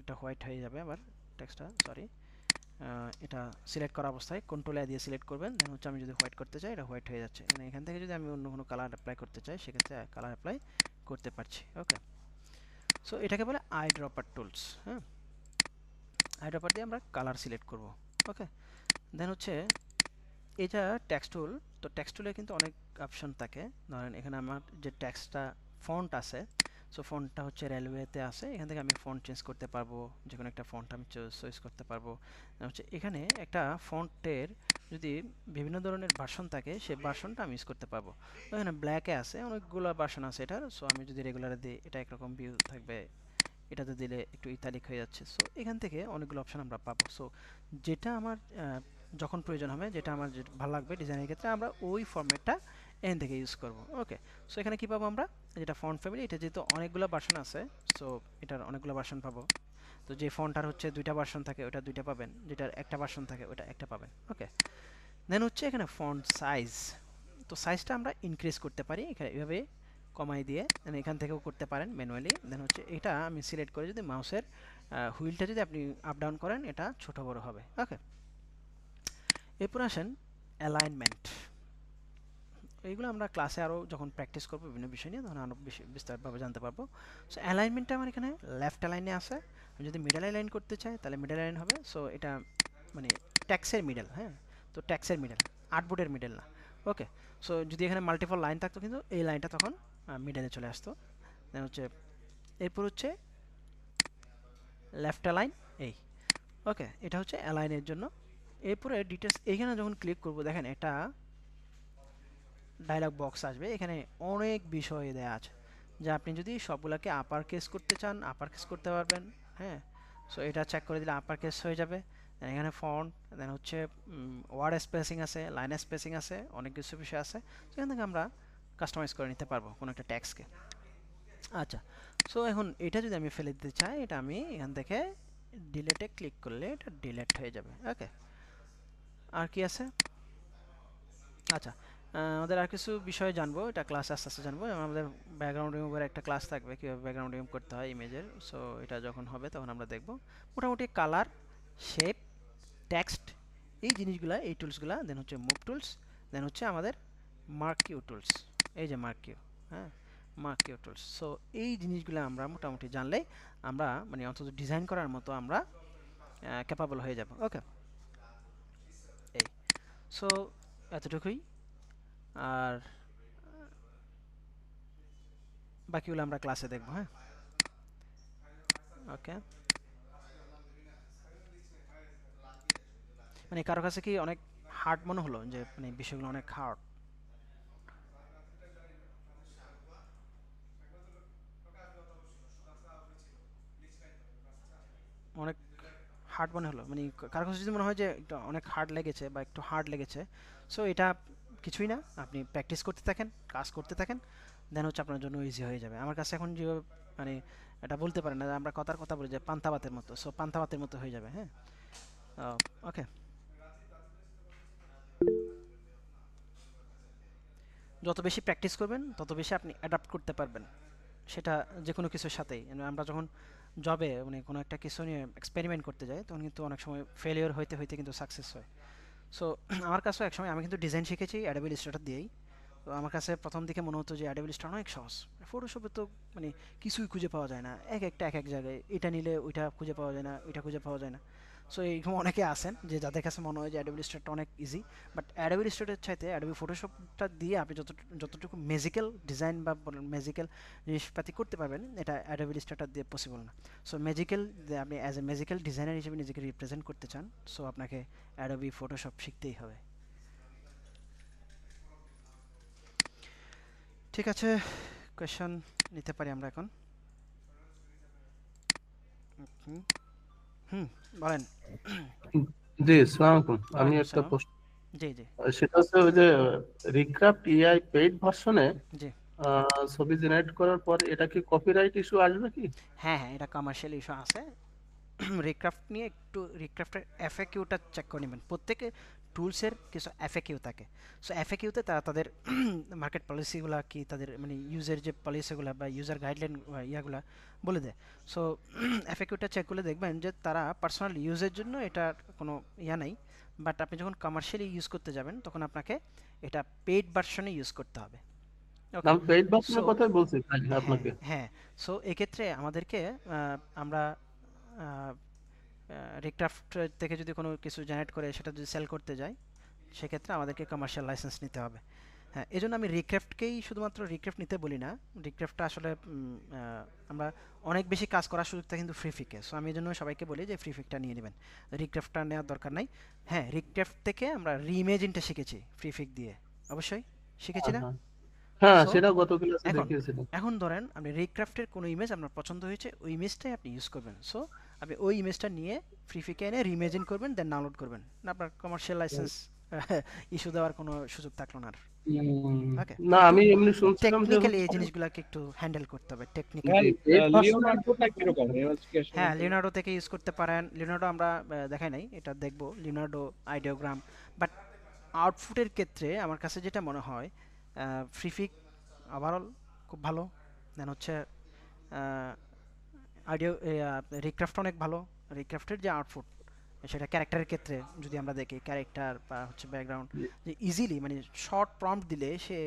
এটা হোয়াইট হয়ে যাবে আবার টেক্সটটা, সরি, এটা সিলেক্ট করা অবস্থায় কন্ট্রোল এ দিয়ে সিলেক্ট করবেন, দেন হচ্ছে আমি যদি হোয়াইট করতে চাই এটা হোয়াইট হয়ে যাচ্ছে। এখান থেকে যদি আমি অন্য কোনো কালার অ্যাপ্লাই করতে চাই সেক্ষেত্রে কালার অ্যাপ্লাই করতে পারছি। ওকে, সো এটাকে বলে আই ড্রপার টুলস। হ্যাঁ, আই ড্রপার দিয়ে আমরা কালার সিলেক্ট করব। ওকে, দেন হচ্ছে এটা টেক্সট টুল। তো টেক্সট টুলে কিন্তু অনেক অপশন থাকে। ধরেন এখানে আমার যে টেক্সটটা ফন্ট আছে, সো ফন্টটা হচ্ছে রেলওয়েতে আছে, এখান থেকে আমি ফন্ট চেঞ্জ করতে পারবো, যে কোনো একটা ফন্ট আমি চয়েস করতে পারবো। হচ্ছে এখানে একটা ফন্টের যদি বিভিন্ন ধরনের ভার্সন থাকে সেই ভার্সনটা আমি ইউজ করতে পারবো। এখানে ব্ল্যাকে আছে, অনেকগুলো ভার্সন আছে এটার। সো আমি যদি রেগুলারে দিই এটা একরকম ভিউ থাকবে, এটাতে দিলে একটু ইতালিক হয়ে যাচ্ছে। সো এখান থেকে অনেকগুলো অপশন আমরা পাবো। সো যেটা আমার যখন প্রয়োজন হবে, যেটা আমার ভালো লাগবে ডিজাইনের ক্ষেত্রে, আমরা ওই ফরম্যাটটা এখান থেকে ইউজ করব। ওকে, সো এখানে কি পাবো আমরা, যেটা ফন্ট ফ্যামিলি, এটা যেহেতু অনেকগুলো ভার্সন আছে, সো এটার অনেকগুলো ভার্সন পাবো। তো যে ফন্টটার হচ্ছে দুইটা ভার্সন থাকে ওটা দুইটা পাবেন, যেটার একটা ভার্সন থাকে ওটা একটা পাবেন। ওকে, দেন হচ্ছে এখানে ফন্ট সাইজ। তো সাইজটা আমরা ইনক্রিজ করতে পারি এখানে এভাবে কমাই দিয়ে, দেন এখান থেকেও করতে পারেন ম্যানুয়ালি। দেন হচ্ছে এটা আমি সিলেক্ট করে যদি মাউসের হুইলটা যদি আপনি আপ ডাউন করেন এটা ছোট বড় হবে। ওকে, এরপর আসেন অ্যালাইনমেন্ট। এইগুলো আমরা ক্লাসে আরও যখন প্র্যাকটিস করবো বিভিন্ন বিষয় নিয়ে তখন আরও বেশি বিস্তারিতভাবে জানতে পারবো। সো অ্যালাইনমেন্টটা আমার এখানে লেফট অ্যালাইনে আছে। আমি যদি মিডল অ্যালাইন করতে চাই তাহলে মিডল অ্যালাইন হবে। সো এটা মানে ট্যাক্সের মিডল। হ্যাঁ, তো ট্যাক্সের মিডল, আর্টবোর্ডের মিডল না। ওকে, সো যদি এখানে মাল্টিপল লাইন থাকতো কিন্তু এই লাইনটা তখন মিডলে চলে আসতো। দেন হচ্ছে এরপর হচ্ছে লেফট অ্যালাইন এই। ওকে, এটা হচ্ছে অ্যালাইনের জন্য। এরপরে ডিটেলস এইখানে যখন ক্লিক করব দেখেন এটা ডায়লগ বক্স আসবে, এখানে অনেক বিষয় দেওয়া আছে যা আপনি যদি সবগুলোকে আপার কেস করতে চান আপার কেস করতে পারবেন। হ্যাঁ, সো এটা চেক করে দিলে আপার কেস হয়ে যাবে। এখানে ফন্ট, দেন হচ্ছে ওয়ার্ড স্পেসিং আছে, লাইন স্পেসিং আছে, অনেক কিছু বিষয় আছে। সেখান থেকে আমরা কাস্টমাইজ করে নিতে পারবো কোনো একটা ট্যাক্সকে। আচ্ছা, সো এখন এটা যদি আমি ফেলে দিতে চাই, এটা আমি এখান থেকে ডিলেটে ক্লিক করলে এটা ডিলেট হয়ে যাবে। ওকে, আর কি আছে? আচ্ছা, আমাদের আর কিছু বিষয় জানবো, এটা ক্লাস আস্তে আস্তে জানবো। যেমন আমাদের ব্যাকগ্রাউন্ড রিমুভার একটা ক্লাস থাকবে, কীভাবে ব্যাকগ্রাউন্ড রিমুভ করতে হয় ইমেজের। সো এটা যখন হবে তখন আমরা দেখব। মোটামুটি কালার, শেপ, টেক্সট, এই জিনিসগুলা, এই টুলসগুলা, দেন হচ্ছে মুভ টুলস, দেন হচ্ছে আমাদের মার্কিউ টুলস। এই যে মার্কিউ, হ্যাঁ, মার্কিউ টুলস। সো এই জিনিসগুলো আমরা মোটামুটি জানলেই আমরা মানে অন্তত ডিজাইন করার মতো আমরা ক্যাপাবল হয়ে যাব। ওকে, এই সো এতটুকুই। আর বাকিগুলো আমরা ক্লাসে দেখব। হ্যাঁ, ওকে। মানে কারো কাছে কি অনেক হার্ড মনে হলো, যে মানে বিষয়গুলো অনেক হার্ড? অনেক হার্ড মনে হলো, মানে কারো কাছে যদি মনে হয় যে একটু অনেক হার্ড লেগেছে বা একটু হার্ড লেগেছে, সো এটা কিছুই না, আপনি প্র্যাকটিস করতে থাকেন, কাজ করতে থাকেন, দেন হচ্ছে আপনার জন্য ইজি হয়ে যাবে। আমার কাছে এখন যেভাবে মানে এটা বলতে পারেন না, আমরা কথার কথা বলি যে পান্তা ভাতের মতো, সো পান্তা ভাতের মতো হয়ে যাবে। হ্যাঁ, ওকে, যত বেশি প্র্যাকটিস করবেন তত বেশি আপনি অ্যাডাপ্ট করতে পারবেন সেটা যে কোনো কিছুর সাথেই। আমরা যখন জবে মানে কোনো একটা কিছু নিয়ে এক্সপেরিমেন্ট করতে যাই তখন কিন্তু অনেক সময় ফেলিওর হইতে হইতে কিন্তু সাকসেস হয়। সো আমার কাছেও এক সময় আমি কিন্তু ডিজাইন শিখেছি অ্যাডোবি ইলাস্ট্রেটর দিয়েই। তো আমার কাছে প্রথম দিকে মনে হতো যে অ্যাডোব ইলাস্ট্রেটর অনেক সহজ, ফটোশপে তো মানে কিছুই খুঁজে পাওয়া যায় না, এক এক জায়গায় এটা নিলে ওইটা খুঁজে পাওয়া যায় না, ওইটা খুঁজে পাওয়া যায় না। সো এরকম অনেকে আছেন যে যাদের কাছে মনে হয় যে অ্যাডোব ইলাস্ট্রেটর অনেক ইজি, বাট অ্যাডোব ইলাস্ট্রেটরের চাইতে অ্যাডোব ফটোশপটা দিয়ে আপনি যতটুকু ম্যাজিক্যাল ডিজাইন বা ম্যাজিক্যাল জিনিসপাতি করতে পারবেন, এটা অ্যাডোব ইলাস্ট্রেটর দিয়ে পসিবল না। সো ম্যাজিক্যাল, আপনি অ্যাজ এ ম্যাজিক্যাল ডিজাইনার হিসেবে নিজেকে রিপ্রেজেন্ট করতে চান, সো আপনাকে অ্যাডোব ফটোশপ শিখতেই হবে। ঠিক আছে, কোয়েশ্চন নিতে পারি আমরা এখন। হুম হুম, বলেন। জি, আসসালামু আলাইকুম। আমি ওয়ালাইকুম একটা সালাম। প্রশ্ন, জি জি সেটা হচ্ছে ওই যে রিক্রাফট এআই পেইড ভার্সনে জি। ছবি জেনারেট করার পর এটা কি কপিরাইট ইস্যু আসবে কি? হ্যাঁ হ্যাঁ, এটা কমার্শিয়াল ইস্যু আছে। রিক্রাফট নিয়ে একটু রিক্রাফটের এফএকিউটা চেক করে নেবেন। প্রত্যেকে টুলসের কিছু এফএকিউ থাকে। সো এফএকিউতে তারা তাদের মার্কেট পলিসিগুলো কি, তাদের মানে ইউজার যে পলিসিগুলো বা ইউজার গাইডলাইন ইয়াগুলা বলে দেয়। সো এফএকিউটা চেক করলে দেখবেন যে তারা পার্সোনাল ইউজের জন্য এটা কোনো ইয়া নাই, বাট আপনি যখন কমার্শিয়ালি ইউজ করতে যাবেন তখন আপনাকে এটা পেইড ভার্সনে ইউজ করতে হবে। ওকে। আমি পেইড সো ভার্সনের কথাই বলছি ভাই হ্যাঁ আপনাকে। হ্যাঁ, সো এক্ষেত্রে আমাদেরকে আমরা রিক্রাফট থেকে যদি কোনো কিছু জেনারেট করে সেটা যদি সেল করতে যাই, সেক্ষেত্রে আমাদেরকে কমার্শিয়াল লাইসেন্স নিতে হবে। হ্যাঁ, এই জন্য আমি রিক্রাফটকেই শুধুমাত্র রিক্রাফট নিতে বলি না। রিক্রাফটটা আসলে আমরা অনেক বেশি কাজ করার সুযোগটা কিন্তু ফ্রি ফিকে। সো আমি এই জন্য সবাইকে বলি যে ফ্রি ফিকটা নিয়ে নেবেন, রিক্রাফটটা নেওয়ার দরকার নাই। হ্যাঁ, রিক্রাফট থেকে আমরা রিইমেজিনটা শিখেছি ফ্রি ফিক দিয়ে, অবশ্যই শিখেছি হ্যাঁ না? হ্যাঁ হ্যাঁ, সো সেটা গত ক্লাসে এখন দেখিয়েছিলাম। এখন ধরেন আপনি রিক্রাফটের কোনো ইমেজ আপনার পছন্দ হয়েছে, ওই ইমেজটাই আপনি ইউজ করবেন। সো আপনি ওই ইমেজটা নিয়ে ফ্রি ফিকে এনে রিইমেজিন করবেন, দেন ডাউনলোড করবেন না, আপনার কমার্শিয়াল লাইসেন্স ইস্যু দেওয়ার কোনো সুযোগ থাকলো না আর। ওকে, না, একটু আমি এমনি শুনছিলাম যে টেকনিক্যালি এই জিনিসগুলোকে একটু হ্যান্ডেল করতে হবে টেকনিক্যালি। ভাই পেইড ভার্সনে লিওনার্দোটা কিরকম হ্যাঁ, লিওনার্ডো থেকে ইউজ করতে পারেন। লিওনার্ডো আমরা দেখাই নাই, এটা দেখবো লিওনার্ডো আইডিওগ্রাম। বাট আউটপুটের ক্ষেত্রে আমার কাছে যেটা মনে হয় ফ্রিফিক ওভারঅল খুব ভালো, দেন হচ্ছে আইডিও রিক্রাফট অনেক ভালো। রিক্রাফটের যে আউটপুট সেটা ক্যারেক্টারের ক্ষেত্রে যদি আমরা দেখি, ক্যারেক্টার বা হচ্ছে ব্যাকগ্রাউন্ড, যে ইজিলি মানে শর্ট প্রম্পট দিলে সে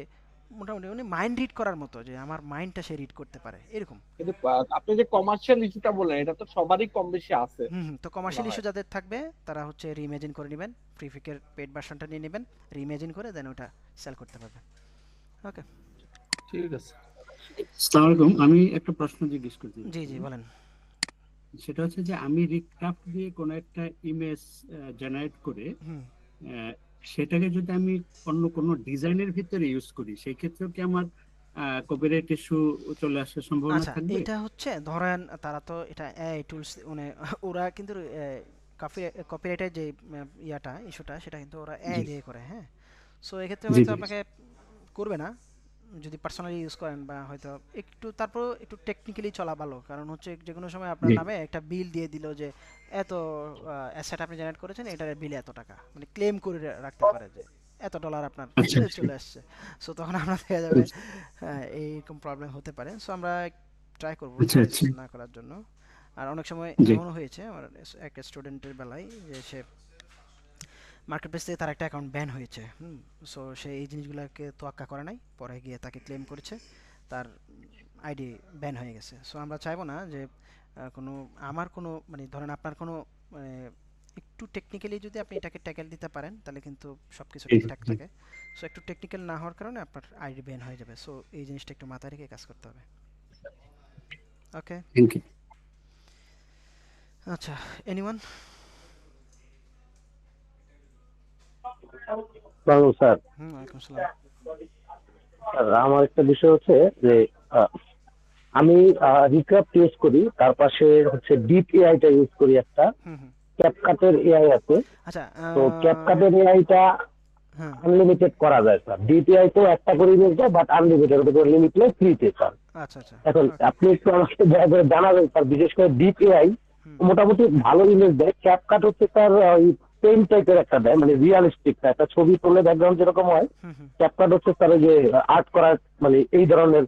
মোটামুটি মানে মাইন্ড রিড করার মতো, যে আমার মাইন্ডটা সে রিড করতে পারে এরকম। কিন্তু আপনি যে কমার্শিয়াল ইস্যুটা বললেন এটা তো সবারই কম বেশি আছে। তো কমার্শিয়াল ইস্যু যাদের থাকবে তারা হচ্ছে রিইমেজিন করে নেবেন, ফ্রি ফিকের পেড ভার্সনটা নিয়ে নেবেন, রিইমেজিন করে দেন ওটা সেল করতে পারবেন। ওকে, ঠিক আছে। আসসালামু আলাইকুম। আমি একটা প্রশ্ন জিজ্ঞেস করতে জি চাচ্ছি। জি বলেন। সেটা হচ্ছে যে আমি রিক্রাফট দিয়ে কোনো একটা ইমেজ জেনারেট করে হুম, আহ, সেটাকে যদি আমি অন্য কোনো ডিজাইনের ভিতরে ইউজ করি, সেই ক্ষেত্রেও কি আমার কপিরাইট ইস্যু চলে আসার সম্ভাবনা আচ্ছা, থাকবে? এটা হচ্ছে ধরেন তারা তো এটা এআই টুলস মানে ওরা কিন্তু কপিরাইটের যে ইয়াটা ইস্যুটা সেটা কিন্তু ওরা এআই জি দিয়ে করে। হ্যাঁ, সো এক্ষেত্রে জি হয়তো জি। আপনাকে করবে না যদি পার্সোনালি ইউজ করেন, বা হয়তো একটু তারপর একটু টেকনিক্যালি চলা ভালো। কারণ হচ্ছে যে কোনো সময় আপনার জি নামে একটা বিল দিয়ে দিল যে এত অ্যাসেট আপনি জেনারেট করেছেন, এটার বিল এত টাকা, মানে ক্লেম করে রাখতে পারে যে এত ডলার আপনার আচ্ছা আচ্ছা চলে আসছে। সো তখন আমরা দেখা যাবে হ্যাঁ, এইরকম প্রবলেম হতে পারে। সো আমরা ট্রাই করবো আচ্ছা ইউজ আচ্ছা। না করার জন্য। আর অনেক সময় জি এমনও হয়েছে আমার এক স্টুডেন্টের বেলায় যে সে মার্কেট প্লেস থেকে তার একটা অ্যাকাউন্ট ব্যান হয়েছে। সো সে এই জিনিসগুলোকে তোয়াক্কা করে নাই, পরে গিয়ে তাকে ক্লেম করেছে, তার আইডি ব্যান হয়ে গেছে। সো আমরা চাইবো না যে কোনো আমার কোনো মানে ধরেন আপনার কোনো মানে একটু টেকনিক্যালি যদি আপনি এটাকে ট্যাকেল দিতে পারেন তাহলে কিন্তু সব কিছু জি ঠিকঠাক জি। থাকে। সো একটু টেকনিক্যাল না হওয়ার কারণে আপনার আইডি ব্যান হয়ে যাবে। সো এই জিনিসটা একটু মাথায় রেখে কাজ করতে হবে। ওকে, থ্যাংক ইউ। আচ্ছা, এনিওয়ান? স্যার, ওয়ালাইকুম আসসালাম। স্যার আমার একটা বিষয় হচ্ছে যে আহ, আমি রিক্রাফট ইউজ করি, তার পাশে হচ্ছে ডিপ এআইটা ইউজ করি, একটা হুম হুম, ক্যাপকাটের এআই আছে। আচ্ছা, তো ক্যাপকাটের এআইটা হ্যাঁ, আনলিমিটেড করা যায় স্যার, ডিপিআই তো একটা করে ইমেজ দেয়, বাট আনলিমিটেড, ওটা করে লিমিট নেই, ফ্রিতে স্যার। আচ্ছা আচ্ছা, এখন ওকে, আপনি একটু আমাকে দয়া করে জানাবেন স্যার, বিশেষ করে ডিপিআই হুম মোটামুটি ভালো ইমেজ দেয়, ক্যাপকাট হচ্ছে স্যার ওই পেন টাইপের একটা দেয়, মানে রিয়ালিস্টিক একটা ছবি তুললে ব্যাকগ্রাউন্ড যেরকম হয়, হুম হুম ক্যাপকাট হচ্ছে স্যার ওই যে আর্ট করার মানে এই ধরনের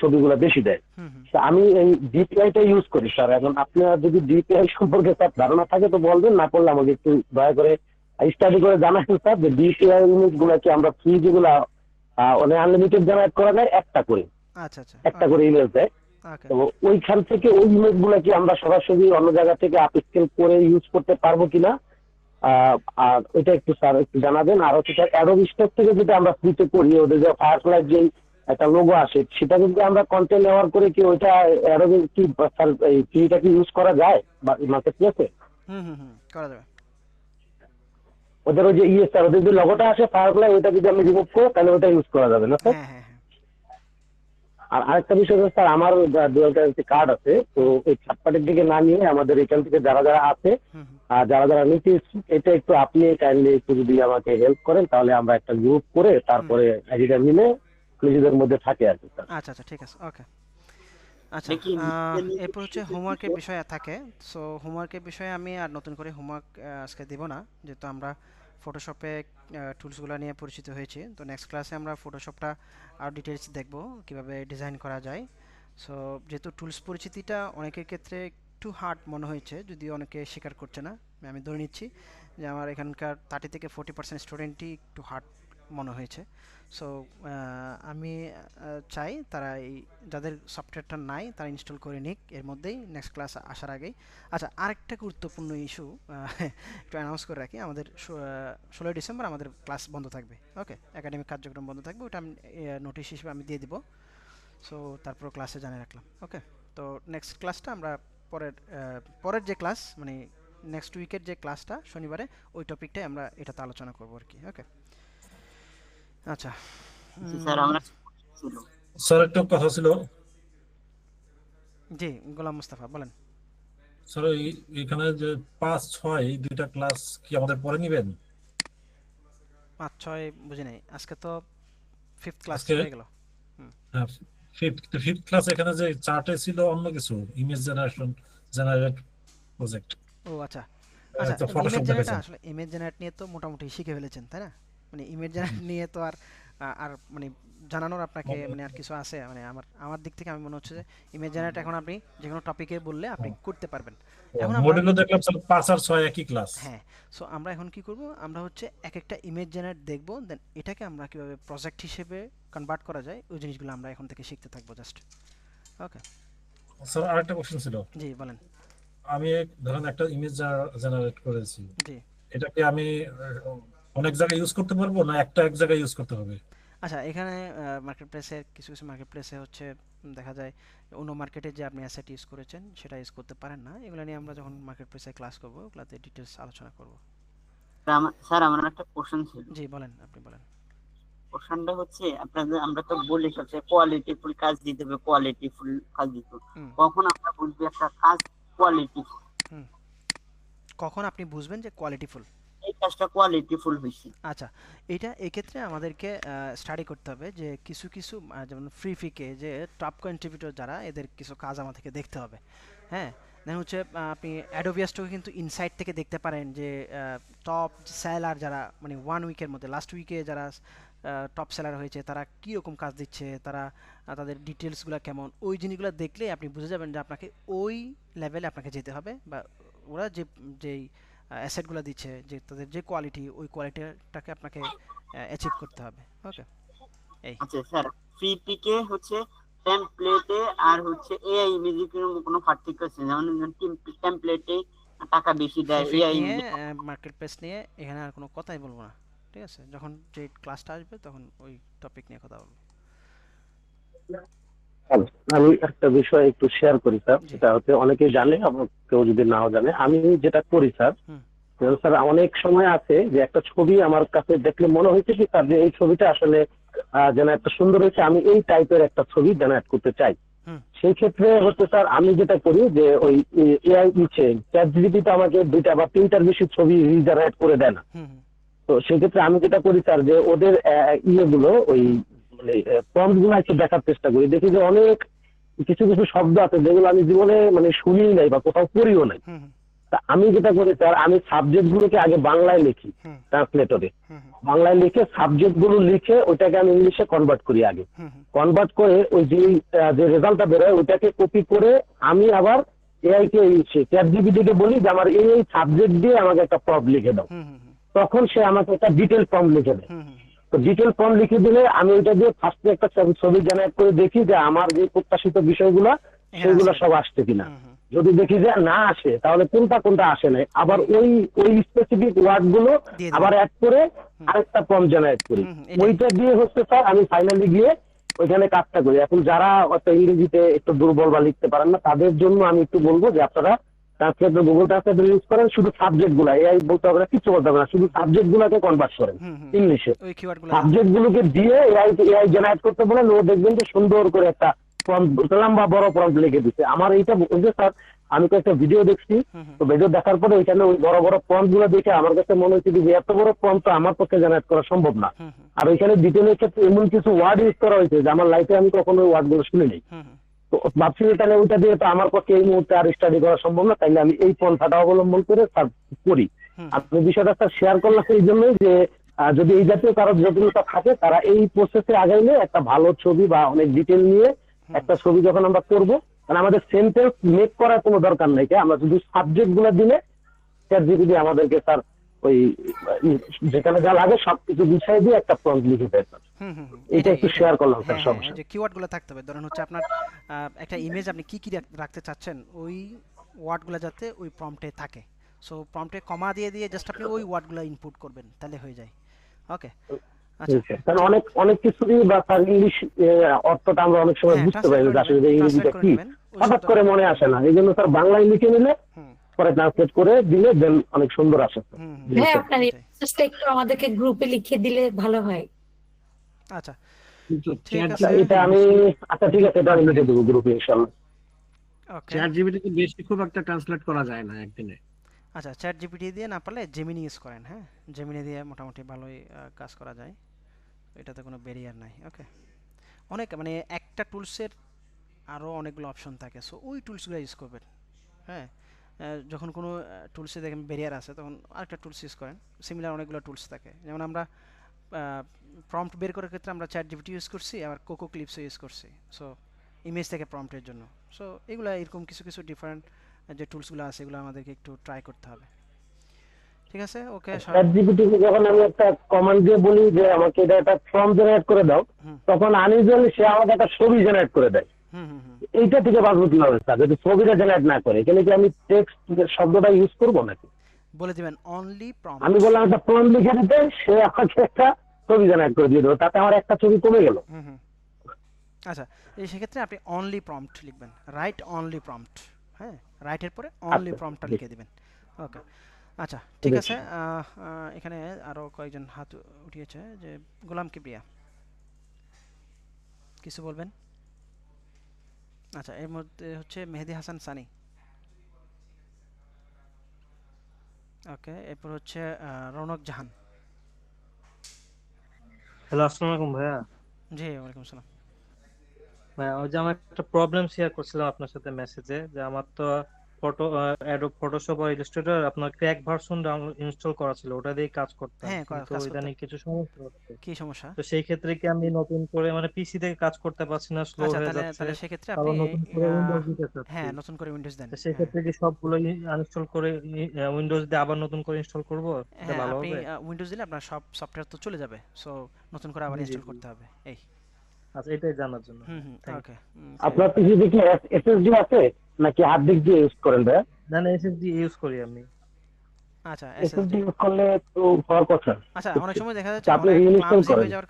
ছবিগুলো বেশি দেয়। হুম হুম। তা আমি এই ডিপিআইটা ইউজ করি স্যার। এখন আপনার যদি ডিপিআই সম্পর্কে স্যার ধারণা থাকে তো বলবেন, না করলে আমাকে একটু দয়া করে স্টাডি করে জানাবেন স্যার, যে ডিপিআই ইমেজ গুলা কি আমরা ফ্রি যেগুলা মানে আনলিমিটেড জেনারেট করা যায় একটা করে, আচ্ছা আচ্ছা, একটা করে ইমেজ দেয়। ওকে। তো ওইখান থেকে ওই ইমেজ গুলা কি আমরা সরাসরি অন্য জায়গা থেকে আপস্কেল করে ইউজ করতে পারবো কিনা, আর ওইটা একটু স্যার একটু জানাবেন। আর হচ্ছে স্যার অ্যাডোব স্টক থেকে যদি আমরা ফ্রিতে করি, ওদের যে ফায়ারফ্লাই যে একটা লোগো আসে, সেটা যদি আমরা কন্টেন্ট নেওয়ার করে কি ওইটা অ্যাডোবে কি স্যার এই ফ্রিটা কি ইউজ করা যায় বা মার্কেট প্লেসে? করা যাবে। ওদের ওই যে স্যার ওদের যে লোগোটা আসে ফায়ারফ্লাই, ওইটা যদি আমি রিমুভ করি তাহলে ওটা ইউজ করা যাবে না স্যার? হ্যাঁ হ্যাঁ হ্যাঁ। আর আরেকটা বিষয় হচ্ছে স্যার, আমার ডুয়াল কারেন্সি কার্ড আছে, তো এই থার্ড পার্টির দিকে না নিয়ে আমাদের এখান থেকে যারা যারা আছে আর যারা যারা নিতে ইচ্ছুক, এটা একটু আপনি কাইন্ডলি একটু যদি আমাকে হেল্প করেন, তাহলে আমরা একটা গ্রুপ করে তারপরে আইডিটা মিলে নিজেদের মধ্যে থাকে আর কি স্যার। আচ্ছা আচ্ছা, ঠিক আছে, ওকে। আচ্ছা, এরপর হচ্ছে হোমওয়ার্কের বিষয় থাকে। সো হোমওয়ার্কের বিষয়ে আমি আর নতুন করে হোমওয়ার্ক আজকে দেব না, যেহেতু আমরা ফটোশপে টুলসগুলো নিয়ে পরিচিত হয়েছি। তো নেক্সট ক্লাসে আমরা ফটোশপটা আর ডিটেলস দেখব কিভাবে ডিজাইন করা যায়। সো যেহেতু টুলস পরিচিতিটা অনেকের ক্ষেত্রে একটু হার্ড মনে হয়েছে, যদিও অনেকে স্বীকার করছে না, আমি ধরে নিচ্ছি যে আমার এখানকার 30 থেকে 40% স্টুডেন্টই একটু হার্ড মনে হয়েছে। সো আমি চাই তারা এই যাদের সফটওয়্যারটা নাই তারা ইনস্টল করে নিক এর মধ্যেই, নেক্সট ক্লাস আসার আগেই। আচ্ছা, আরেকটা গুরুত্বপূর্ণ ইস্যু একটু অ্যানাউন্স করে রাখি, আমাদের 16 ডিসেম্বর আমাদের ক্লাস বন্ধ থাকবে, ওকে, একাডেমিক কার্যক্রম বন্ধ থাকবে, ওটা আমি নোটিশ হিসেবে আমি দিয়ে দিব। সো তারপর ক্লাসে জানিয়ে রাখলাম, ওকে। তো নেক্সট ক্লাসটা আমরা পরের যে ক্লাস মানে নেক্সট উইকের যে ক্লাসটা শনিবারে, ওই টপিকটাই আমরা এটাতে আলোচনা করবো আর কি, ওকে। আচ্ছা স্যার একটা কথা ছিল। জি, গোলাম মুস্তাফা বলেন। স্যার এখানে যে 5-6 দুইটা ক্লাস কি আমাদের পরে নেবেন? 5-6 বুঝি নাই, আজকে তো 5th ক্লাস আজকে হয়ে গেল। হ্যাঁ, ফিফথ ক্লাস এখানে যে চার্টে ছিল অন্য কিছু, ইমেজ জেনারেট প্রজেক্ট। ও আচ্ছা আচ্ছা, তো ইমেজ ফটোশপ জেনারেট, দেখাচ্ছেন। আসলে ইমেজ জেনারেট নিয়ে তো মোটামুটি শিখে ফেলেছেন তাই না? মানে ইমেজ জেনারেট নিয়ে তো আর মানে জানানোর আপনাকে মানে আর কিছু আছে? মানে আমার দিক থেকে আমি মনে হচ্ছে যে ইমেজ জেনারেট এখন আপনি যে কোনো টপিকে বললে আপনি করতে পারবেন। এখন আমরা মডেলও দেখলাম স্যার 5 আর 6 একই ক্লাস। হ্যাঁ, সো আমরা এখন কি করব, আমরা হচ্ছে এক একটা ইমেজ জেনারেট দেখব, দেন এটাকে আমরা কিভাবে প্রজেক্ট হিসেবে কনভার্ট করা যায় ওই জিনিসগুলো আমরা এখন থেকে শিখতে থাকবো জাস্ট, ওকে। স্যার আরেকটা কোশ্চেন ছিল। জি বলেন। আমি ধরেন একটা ইমেজ জেনারেট করেছি, জি, এটাকে আমি অনেক জায়গায় ইউজ করতে পারবো না এক জায়গায় ইউজ করতে হবে? আচ্ছা, এখানে মার্কেট প্লেসে কিছু কিছু মার্কেট প্লেসে হচ্ছে দেখা যায় অন্য মার্কেটে যে আপনি অ্যাসেট ইউজ করেছেন সেটা ইউজ করতে পারেন না। এগুলো নিয়ে আমরা যখন মার্কেট প্লেসে ক্লাস করব ওগুলাতে ডিটেলস আলোচনা করব। স্যার আমার একটা কোশ্চেন ছিল। জি বলেন, আপনি বলেন। কোশ্চেনটা হচ্ছে আপনাদের, আমরা তো বলি সবচেয়ে কোয়ালিটিফুল কাজ দিতে হবে, কোয়ালিটিফুল কাজ দিতে হবে, কখন আমরা বুঝবো একটা কাজ কোয়ালিটিফুল? কখন আপনি বুঝবেন যে কোয়ালিটিফুল এই কাজটা কোয়ালিটিফুল হয়েছে? আচ্ছা, এটা এক্ষেত্রে আমাদেরকে স্টাডি করতে হবে যে কিছু কিছু যেমন ফ্রি ফিকে যে টপ কন্ট্রিবিউটর যারা, এদের কিছু কাজ আমাদেরকে দেখতে হবে। হ্যাঁ, দেন হচ্ছে আপনি অ্যাডোবি স্টকে কিন্তু ইনসাইট থেকে দেখতে পারেন যে টপ সেলার যারা মানে 1 উইকের মধ্যে লাস্ট উইকে যারা টপ সেলার হয়েছে তারা কীরকম কাজ দিচ্ছে, তারা তাদের ডিটেলসগুলো কেমন, ওই জিনিসগুলো দেখলে আপনি বুঝে যাবেন যে আপনাকে ওই লেভেলে আপনাকে যেতে হবে, বা ওরা যেই অ্যাসেটগুলো দিচ্ছে যে তাদের যে কোয়ালিটি, ওই কোয়ালিটিটাকে আপনাকে অ্যাচিভ করতে হবে, ওকে। এই আচ্ছা স্যার, ফ্রি পিকে হচ্ছে টেমপ্লেটে আর হচ্ছে এআই ইমেজের কোনো পার্থক্য আছে? যেমন টেমপ্লেটে টাকা বেশি দেয়, এআই মার্কেট প্লেস নিয়ে এখানে আর কোনো কথাই বলবো না, ঠিক আছে? যখন যে ক্লাসটা আসবে তখন ওই টপিক নিয়ে কথা বলবো। আমি একটা বিষয় একটু শেয়ার করি স্যার, সেটা হচ্ছে অনেকেই জানে আবার কেউ যদি নাও জানে। আমি যেটা করি স্যার, স্যার অনেক সময় আছে যে একটা ছবি আমার কাছে দেখলে মনে হয়েছে কি স্যার যে এই ছবিটা আসলে যেন একটা সুন্দর হয়েছে, আমি এই টাইপের একটা ছবি জেনারেট করতে চাই। সেই ক্ষেত্রে হচ্ছে স্যার আমি যেটা করি যে ওই এআই চ্যাটজিপিটি আমাকে 2টা বা 3টার বেশি ছবি রিজেনারেট করে দেয় না। তো সেক্ষেত্রে আমি যেটা করি স্যার যে ওদের ইয়েগুলো ওই মানে প্রম্পট গুলো একটু দেখার চেষ্টা করি, দেখি যে অনেক কিছু কিছু শব্দ আছে যেগুলো আমি জীবনে মানে শুনিই নাই বা কোথাও পড়িও নাই। তা আমি যেটা করি স্যার, আমি সাবজেক্ট গুলোকে আগে বাংলায় লিখি ট্রান্সলেটরে, বাংলায় লিখে সাবজেক্ট গুলো লিখে ওইটাকে আমি ইংলিশে কনভার্ট করি। আগে কনভার্ট করে ওই যে রেজাল্টটা বেরোয় ওইটাকে কপি করে আমি আবার এআই কে চ্যাটজিপিটি কে বলি যে আমার এই সাবজেক্ট দিয়ে আমাকে একটা প্রম্পট লিখে দাও, তখন সে আমাকে একটা ডিটেল প্রম্পট লিখে দেয়। তো ডিটেল ফর্ম লিখে দিলে আমি ওইটা দিয়ে ফার্স্টে একটা ছবি জেনারেট করে দেখি যে আমার যে প্রত্যাশিত বিষয়গুলো সেগুলো সব আসছে কিনা। যদি দেখি যে না আসে তাহলে কোনটা আসে নাই, আবার ওই স্পেসিফিক ওয়ার্ড গুলো আবার অ্যাড করে আরেকটা ফর্ম জেনারেট করি। ওইটা দিয়ে হচ্ছে স্যার আমি ফাইনালি গিয়ে ওইখানে কাজটা করি। এখন যারা ইংরেজিতে একটু দুর্বল বা লিখতে পারেন না তাদের জন্য আমি একটু বলবো যে আপনারা ট্রান্সলেটর, গুগল ট্রান্সলেটর ইউজ করেন, শুধু সাবজেক্ট গুলা, এআই বলতে হবে না, কিছু বলতে হবে না, শুধু সাবজেক্ট গুলাকে কনভার্ট করেন ইংলিশে। সাবজেক্ট গুলোকে দিয়ে এআই জেনারেট করতে বলেন, ও দেখবেন যে সুন্দর করে একটা প্রম্পট, লম্বা বড় প্রম্পট লিখে দিচ্ছে। আমার এইটা বলছে স্যার, আমি তো একটা ভিডিও দেখছি, তো ভিডিও দেখার পরে ওইখানে ওই বড় বড় প্রম্পট গুলো দেখে আমার কাছে মনে হচ্ছে যে এত বড় প্রম্পট তো আমার পক্ষে জেনারেট করা সম্ভব না। আর ওইখানে ডিটেলের ক্ষেত্রে এমন কিছু ওয়ার্ড ইউজ করা হয়েছে যে আমার লাইফে আমি কখনো ওই ওয়ার্ড গুলো শুনিনি। তো ভাবছি যে তাহলে ওইটা দিয়ে তো আমার পক্ষে এই মুহূর্তে আর স্টাডি করা সম্ভব না, তাইলে আমি এই পন্থাটা অবলম্বন করে স্যার করি। আপনি বিষয়টা স্যার শেয়ার করলাম এই জন্যই যে যদি এই জাতীয় কারো জটিলতা থাকে তারা এই প্রসেসে আগাইলে একটা ভালো ছবি বা অনেক ডিটেল নিয়ে একটা ছবি যখন আমরা করবো, কারণ আমাদের সেন্টেন্স মেক করার কোনো দরকার নেই, আমরা শুধু সাবজেক্ট গুলো দিলে চ্যাটজিপিটি আমাদেরকে স্যার ওই যেখানে যা লাগে সবকিছু বিষয় দিয়ে একটা প্রম্পট লিখে দেয়। এটা একটু শেয়ার করলাম স্যার। সমস্যা যে কিওয়ার্ড গুলো থাকতে হবে, ধরুন হচ্ছে আপনার একটা ইমেজ আপনি কি রাখতে চাচ্ছেন, ওই ওয়ার্ড গুলো যাতে ওই প্রম্পটে থাকে। সো প্রম্পটে কমা দিয়ে জাস্ট আপনি ওই ওয়ার্ড গুলো ইনপুট করবেন, তাহলে হয়ে যায়। ওকে, আচ্ছা। কারণ অনেক কিছুই বা স্যার ইংলিশ অর্থটা আমরা অনেক সময় বুঝতে পারি না, আসলে ইংরেজিটা কি হঠাৎ করে মনে আসে না, এই জন্য স্যার বাংলায় লিখে নিলে পরে ট্রান্সলেট করে দিলে দেন অনেক সুন্দর আসে। হ্যাঁ, আপনার জাস্ট একটু আমাদেরকে গ্রুপে লিখে দিলে ভালো হয়। আচ্ছা ঠিক আছে, এটা আমি আচ্ছা ঠিক আছে, এটা আমি লিখে দেব গ্রুপে ইনশাআল্লাহ। ওকে, চ্যাটজিপিটি তে বেশি খুব একটা ট্রান্সলেট করা যায় না একদিনে। আচ্ছা, চ্যাটজিপিটি দিয়ে না পারলে জেমিনি ইউজ করেন। হ্যাঁ, জেমিনি দিয়ে মোটামুটি ভালোই কাজ করা যায়, এটাতে কোনো ব্যারিয়ার নাই। ওকে, অনেক মানে একটা টুলসের আরও অনেকগুলো অপশন থাকে, সো ওই টুলসগুলো ইউজ করবেন। হ্যাঁ, যখন কোনো টুলসে দেখেন ব্যারিয়ার আছে তখন আরেকটা টুলস ইউজ করেন। সিমিলার অনেকগুলো টুলস থাকে, যেমন আমরা প্রম্পট বের করার ক্ষেত্রে আমরা চ্যাটজিপিটি ইউজ করছি, আবার কোকো ক্লিপসও ইউজ করছি, সো ইমেজ থেকে প্রম্পটের জন্য। সো এগুলো এরকম কিছু ডিফারেন্ট যে টুলসগুলো আছে এগুলো আমাদেরকে একটু ট্রাই করতে হবে। ঠিক আছে, ওকে। চ্যাটজিপিটি কে যখন আমি একটা কমান্ড দিয়ে বলি যে আমাকে এটা একটা ফর্ম জেনারেট করে দাও, তখন আনইউজুয়ালি সে আমাকে একটা ছবি জেনারেট করে দেয়। এইটা থেকে বাঁচবো কিভাবে স্যার, যদি ছবিটা জেনারেট না করে? এখানে কি আমি টেক্সট শব্দটা ইউজ করবো নাকি? বলে দিবেন অনলি প্রম্পট। আমি বললাম একটা প্রম্পট লিখে দিতে, সে আমাকে একটা ছবি জেনারেট করে দিয়ে দেবে, তাতে আমার একটা ছবি কমে গেল। আচ্ছা, এই সেক্ষেত্রে আপনি অনলি প্রম্পট লিখবেন, রাইট অনলি প্রম্পট। হ্যাঁ, রাইটের পরে অনলি প্রম্পটটা লিখে দিবেন। ওকে, আচ্ছা ঠিক আছে। এখানে আরো কয়েকজন হাত উঠিয়েছে, যে গোলাম কিবরিয়া কিছু বলবেন? আচ্ছা, এর মধ্যে হচ্ছে মেহেদি হাসান সানি। ওকে, এরপর হচ্ছে রৌনক জাহান। হ্যালো, আসসালামু আলাইকুম ভাইয়া। জি, ওয়ালাইকুম আসসালাম ভাইয়া। ওই যে আমার একটা প্রবলেম শেয়ার করছিলাম আপনার সাথে মেসেজে, যে আমার তো অ্যাডোব ফটোশপ আর ইলাস্ট্রেটর আপনার ক্র্যাক ভার্সন ইনস্টল করা ছিল, ওটা দিয়ে কাজ করতাম, কিন্তু ইদানিং কিছু সমস্যা হচ্ছে। কি সমস্যা? তো সেই ক্ষেত্রে কি আমি নতুন করে মানে পিসি থেকে কাজ করতে পারছি না, স্লো হয়ে যাচ্ছে। তাহলে সেই ক্ষেত্রে আপনি হ্যাঁ নতুন করে উইন্ডোজ দেন। তো সেই ক্ষেত্রে কি সবগুলো আনইনস্টল করে উইন্ডোজ দিয়ে আবার নতুন করে ইনস্টল করব? এটা ভালো হবে? আপনি উইন্ডোজ দিলে আপনার সব সফটওয়্যার তো চলে যাবে, সো নতুন করে আবার ইনস্টল করতে হবে। এই আচ্ছা, এটাই জানার জন্য। ওকে। আপনার পিসিতে কি এসএসডি আছে নাকি হার্ড ডিস্ক দিয়ে ইউজ করেন ভাই? না না, এসএসডি ইউজ করি আমি। আচ্ছা, এসএসডি ইউজ করলে তো হওয়ার কথা। আচ্ছা, অনেক সময় দেখা যাচ্ছে অনেক ক্লামজি হয়ে যাওয়ার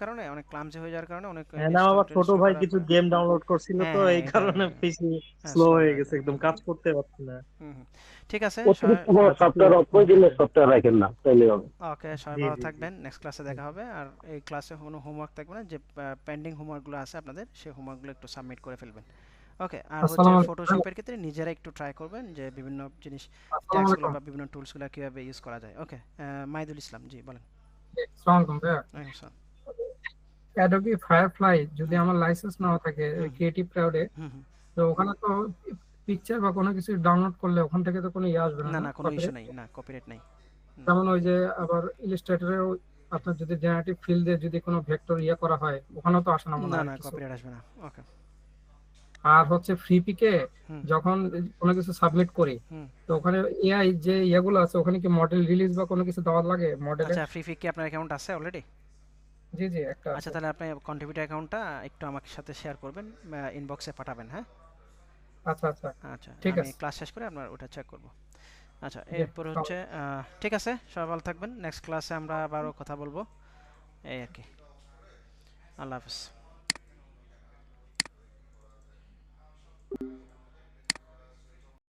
কারণে অনেক না, আমার ছোট ভাই কিছু গেম ডাউনলোড করছিল, তো এই কারণে পিসি স্লো হয়ে গেছে, একদম কাজ করতে পারছি না। ঠিক আছে, সফটওয়্যার অপরিজিনাল সফটওয়্যার রাখেন না, তাইলে হবে। ওকে, সবাই ভালো থাকবেন, নেক্সট ক্লাসে দেখা হবে। আর এই ক্লাসে কোনো হোমওয়ার্ক থাকবে না, যে পেন্ডিং হোমওয়ার্কগুলো আছে আপনাদের, সেই হোমওয়ার্কগুলো একটু সাবমিট করে ফেলবেন। ওকে, আর হচ্ছে ফটোশপের ক্ষেত্রে নিজেরা একটু ট্রাই করবেন যে বিভিন্ন জিনিস ট্যাগসগুলো বা বিভিন্ন টুলসগুলো কিভাবে ইউজ করা যায়। ওকে, মাইদুল ইসলাম জি বলেন। আসসালামু আলাইকুম ভাইয়া। অ্যাডোবি ফায়ারফ্লাই যদি আমার লাইসেন্স নাও থাকে ক্রিয়েটিভ ক্লাউডে, তো ওখানে তো পিকচার বা কোনো কিছু ডাউনলোড করলে ওখান থেকে তো কোনো আসবে না? না, কোনো ইস্যু নাই, না কপিরাইট নাই। যেমন ওই যে আবার ইলাস্ট্রেটরেও আপনার যদি জেনারেটিভ ফিল্ডে যদি কোনো ভেক্টর করা হয়, ওখানেও তো আসে না মনে হয়। না, কপিরাইট আসবে না। ওকে। আর হচ্ছে ফ্রি পিকে যখন কোনো কিছু সাবমিট করি, তো ওখানে এআই যে ইয়েগুলো আছে, ওখানে কি মডেল রিলিজ বা কোনো কিছু দেওয়া লাগে মডেলে? আচ্ছা, ফ্রি পিকে আপনার অ্যাকাউন্ট আছে অলরেডি? জি জি একটা আচ্ছা, আছে। তাহলে আপনি কন্ট্রিবিউটর অ্যাকাউন্টটা একটু আমাকে সাথে শেয়ার করবেন, ইনবক্সে পাঠাবেন, হ্যাঁ? আচ্ছা আচ্ছা আচ্ছা, ঠিক আমি আছে। ক্লাস শেষ করে আপনার ওটা চেক করব। আচ্ছা, জি, এরপর হচ্ছে ঠিক আছে, সবাই ভালো থাকবেন। নেক্সট ক্লাসে আমরা আবারও কথা বলবো, এই আর কি। আল্লাহ হাফেজ।